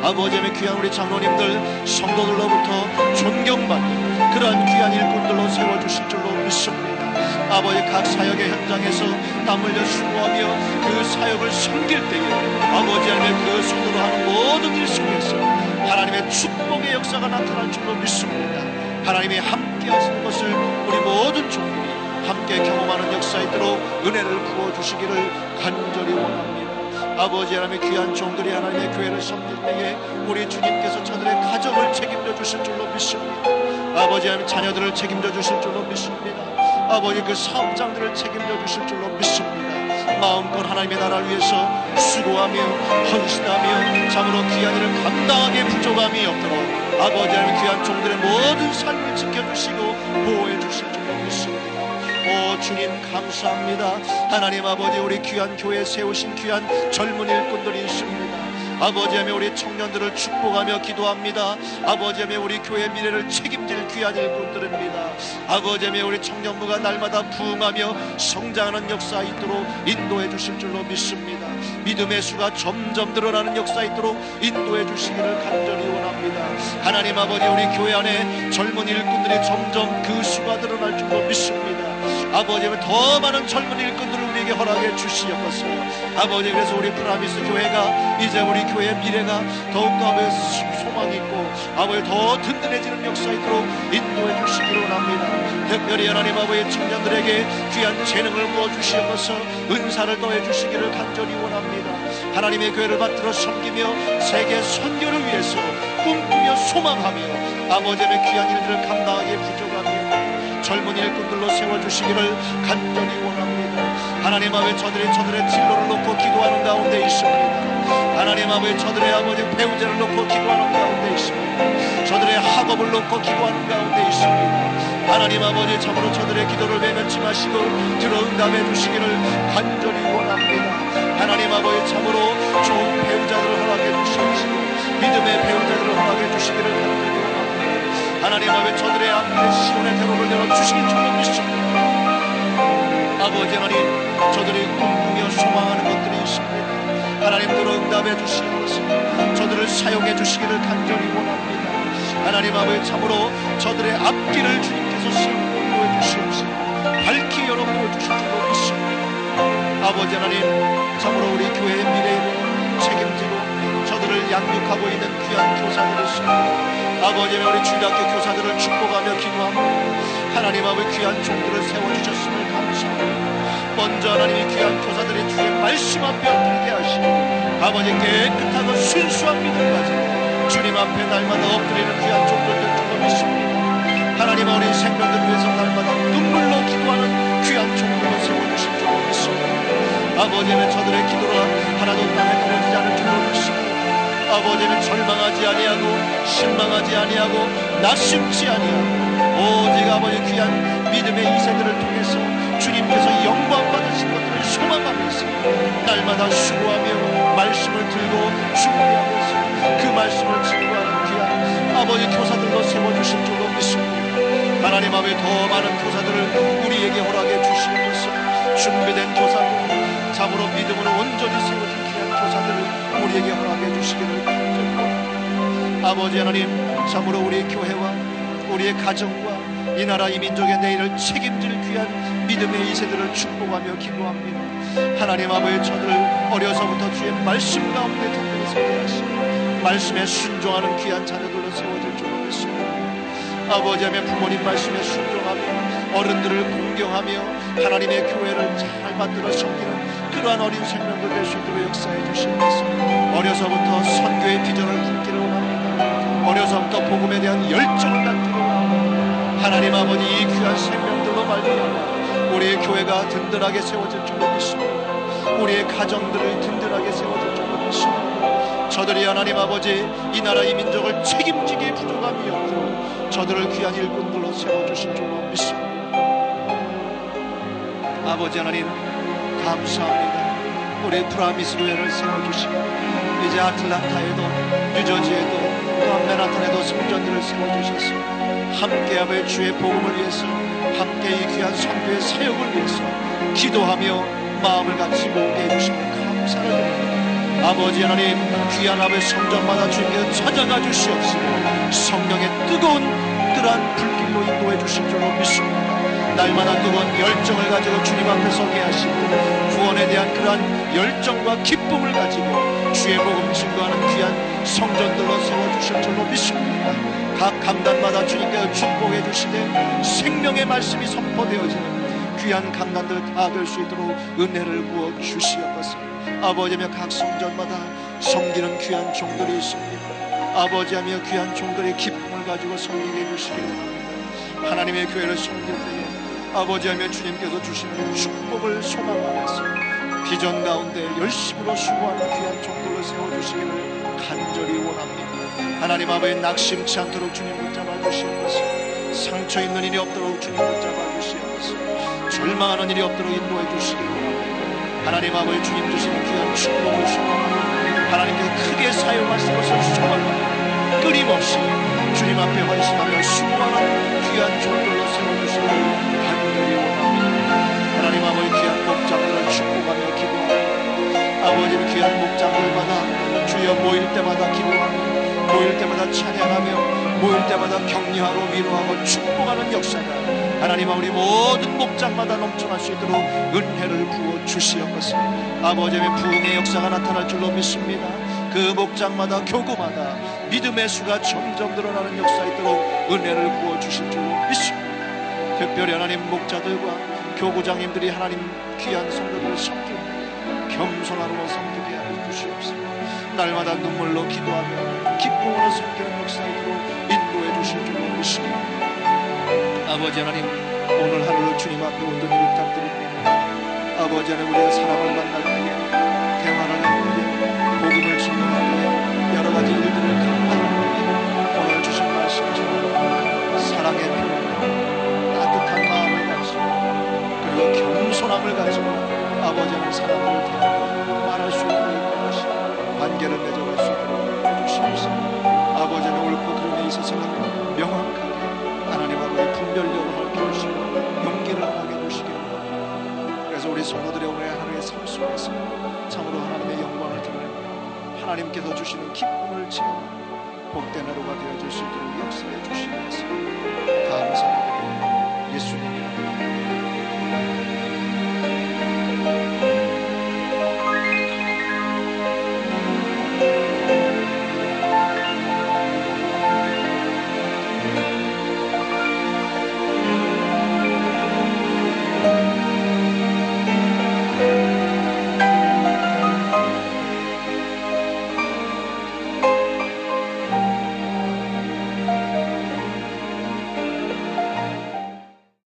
아버지의 귀한 우리 장로님들 성도들로부터 존경받는 그러한 귀한 일꾼들로 세워주실 줄로 믿습니다. 아버지 각 사역의 현장에서 땀 흘려 수고하며 그 사역을 섬길 때에 아버지 하나님의 그 손으로 하는 모든 일 속에서 하나님의 축복의 역사가 나타날 줄로 믿습니다. 하나님이 함께 하시는 것을 우리 모든 종들이 함께 경험하는 역사 있도록 은혜를 부어주시기를 간절히 원합니다. 아버지 하나님의 귀한 종들이 하나님의 교회를 섬길 때에 우리 주님께서 저들의 가정을 책임져 주실 줄로 믿습니다. 아버지 하나님 자녀들을 책임져 주실 줄로 믿습니다. 아버지 그 사업장들을 책임져 주실 줄로 믿습니다. 마음껏 하나님의 나라를 위해서 수고하며 헌신하며 참으로 귀한 일을 감당하기에 부족함이 없도록 아버지 하나님 귀한 종들의 모든 삶을 지켜주시고 보호해 주실 줄로 믿습니다. 오 주님 감사합니다. 하나님 아버지 우리 귀한 교회에 세우신 귀한 젊은 일꾼들이 있습니다. 아버지 하며 우리 청년들을 축복하며 기도합니다. 아버지 하며 우리 교회 미래를 책임질 귀한 일꾼들입니다. 아버지 하며 우리 청년부가 날마다 부흥하며 성장하는 역사 있도록 인도해 주실 줄로 믿습니다. 믿음의 수가 점점 늘어나는 역사 있도록 인도해 주시기를 간절히 원합니다. 하나님 아버지, 우리 교회 안에 젊은 일꾼들이 점점 그 수가 늘어날 줄로 믿습니다. 아버지, 더 많은 젊은 일꾼들을 우리에게 허락해 주시옵소서. 아버지, 그래서 우리 프라미스 교회가 이제 우리 교회의 미래가 더욱더 소망이 있고 아버지 더 든든해지는 역사 있도록 인도해 주시기를 원합니다. 특별히 하나님 아버지, 청년들에게 귀한 재능을 부어 주시옵소서. 은사를 더해 주시기를 간절히 원합니다. 하나님의 교회를 받들어 섬기며 세계 선교를 위해서 꿈꾸며 소망하며 아버지의 귀한 일들을 감당하기에 부족하며 젊은 일꾼들로 세워주시기를 간절히 원합니다. 하나님 아버지, 저들의 진로를 놓고 기도하는 가운데 있습니다. 하나님 아버지, 저들의 아버지 배우자를 놓고 기도하는 가운데 있습니다. 저들의 학업을 놓고 기도하는 가운데 있습니다. 하나님 아버지, 참으로 저들의 기도를 외면치 마시고 들어 응답해 주시기를 간절히 원합니다. 하나님 아버지, 참으로 좋은 배우자들을 허락해 주시옵시고 믿음의 배우자들을 허락해 주시기를 간절히 원합니다. 하나님 아버지, 저들의 앞에 시온의 대로를 열어주실 줄로 믿습니다. 아버지 하나님, 저들이 꿈꾸며 소망하는 것들이 있습니다. 하나님, 들어 응답해 주시옵소서. 저들을 사용해 주시기를 간절히 원합니다. 하나님 아버지, 참으로 저들의 앞길을 주님께서 인도해 주시옵시고 밝히 열어보여 주실 줄로 믿습니다. 아버지 하나님, 참으로 우리 교회의 미래를 책임지고 저들을 양육하고 있는 귀한 교사들이 있습니다. 아버지, 우리 주일학교 교사들을 축복하며 기도합니다. 하나님 아버지, 귀한 종들을 세워주셨음을 감사합니다. 먼저 하나님이 귀한 교사들이 주의 말씀 앞에 엎드리게 하시고 아버지, 깨끗하고 순수한 믿음 가지고 주님 앞에 날마다 엎드리는 귀한 종들을 주로 믿습니다. 하나님, 우리 생명들 위해서 날마다 눈물로 기도하는 귀한 종들로 세워주실 줄로 믿습니다. 아버지는 저들의 기도를 하나도 땅에 떨어지지 않을 줄로 믿습니다. 아버지는 절망하지 아니하고 실망하지 아니하고 낙심치 아니하고 오직 아버지 귀한 믿음의 이세들을 통해서 주님께서 영광 받으신 것들을 소망하면서 날마다 수고하며 말씀을 들고 준비하면서 그 말씀을 증거하는 귀한 아버지 교사들로 세워주실 줄로 믿습니다. 하나님 아버지, 더 많은 교사들을 우리에게 허락해 주시옵소서. 준비된 교사들, 참으로 믿음으로 온전히 세워진 귀한 교사들을 우리에게 허락해 주시기를 간절히 아버지 하나님, 참으로 우리 교회와 우리의 가정과 이 나라 이 민족의 내일을 책임질 귀한 믿음의 이세들을 축복하며 기도합니다. 하나님 아버지, 저들을 어려서부터 주의 말씀 가운데 든든히 서게 하시고 말씀에 순종하는 귀한 자녀들로 세워질 줄로 믿습니다. 아버지 하며 부모님 말씀에 순종하며 어른들을 공경하며 하나님의 교회를 잘 만들어 섬기는 그러한 어린 생명들 될 수 있도록 역사해 주시옵소서. 어려서부터 선교의 비전을 품기를 원합니다. 어려서부터 복음에 대한 열정을 갖기를 원합니다. 하나님 아버지, 이 귀한 생명들로 말미암아 우리의 교회가 든든하게 세워질 줄로 믿습니다. 우리의 가정들을 든든하게 세워질 줄로 믿습니다. 저들이 하나님 아버지, 이 나라 이 민족을 책임지기에 부족함이 없도록 저들을 귀한 일꾼들로 세워주실 줄로 믿습니다. 아버지 하나님, 감사합니다. 우리 프라미스 교회를 세워주시고 이제 아틀란타에도 뉴저지에도 또한 맨하탄에도 성전들을 세워주셨습니다. 함께 아버지 주의 복음을 위해서, 함께 이 귀한 선교의 사역을 위해서 기도하며 마음을 같이 모으게 해주시면 감사를 드립니다. 아버지 하나님, 귀한 아버지 성전마다 주님께서 찾아가 주시옵시고 성령의 뜨거운 그러한 불길로 인도해 주실 줄로 믿습니다. 날마다 뜨거운 열정을 가지고 주님 앞에 서게 하시고 구원에 대한 그러한 열정과 기쁨을 가지고 주의 복음 증거하는 귀한 성전들로 세워주실 줄로 믿습니다. 각 강단마다 주님께서 축복해 주시되 생명의 말씀이 선포되어지는 귀한 강단들 다 될 수 있도록 은혜를 부어 주시옵소서. 아버지며 각 성전마다 섬기는 귀한 종들이 있습니다. 아버지하며 귀한 종들의 기쁨을 가지고 섬기게 해주시기를 원합니다. 하나님의 교회를 섬길 때에 아버지하며 주님께서 주시는 축복을 소망하면서 비전 가운데 열심으로 수고하는 귀한 종들을 세워주시기를 간절히 원합니다. 하나님 아버지, 낙심치 않도록 주님 붙잡아 주시옵소서. 상처 있는 일이 없도록 주님 붙잡아 주시옵소서. 절망하는 일이 없도록 인도해 주시기를 원합니다. 하나님 아버지, 주님 주시는 귀한 축복을 소망하며 하나님께서 크게 우리에게 사용하실 것을 소망하며 끊임없이 주님 앞에 헌신하며 수고하는 귀한 종들로 세워주시기를 간절히 원합니다. 하나님 아버지, 귀한 목장들을 축복하며 기도합니다. 아버지는 귀한 목장들마다 주여 모일 때마다 기도하며, 모일 때마다 찬양하며, 모일 때마다 격려하고 위로하고 축복하는 역사가 하나님 아버지 모든 목장마다 넘쳐날 수 있도록 은혜를 부어 주시옵소서. 아버지의 부흥의 역사가 나타날 줄로 믿습니다. 그 목장마다 교구마다 믿음의 수가 점점 늘어나는 역사 있도록 은혜를 부어 주실 줄로 믿습니다. 특별히 하나님 목자들과 교구장님들이 하나님 귀한 성도들을 섬기고 겸손함으로 섬기게 하여 주시옵소서. 날마다 눈물로 기도하며 기쁨으로 섬기는 역사 있도록 인도해 주실 줄로 믿습니다. 아버지 하나님, 오늘 하루를 주님 앞에 온전히 부탁드립니다. 아버지 하나님, 우리가 사람을 만날 때에, 대화를 할 때에, 복음을 증거할 때에, 여러 가지 일들을 감당할 때에 오늘 주신 말씀처럼 사랑의 표, 따뜻한 마음을 가지고 그리고 겸손함을 가지고 아버지 하나님 사람들을 대하고 말할 수 있도록 인도하시고 관계를 맺어갈 수 있도록 해주시옵소서. 아버지 하나님, 옳고 그름에 있어서는 명확하게 하나님 아버지 분별력을 넓혀주시고 용기를 하게 해주시기 원합니다. 그래서 우리 성도들의 오늘의 하루의 삶 속에서 참으로 하나님의 영광을 드러내고 하나님께서 주시는 기쁨을 체험하는 복된 하루가 되어줄 수 있도록 역사해 주시옵소서. 감사드립니다. 예수님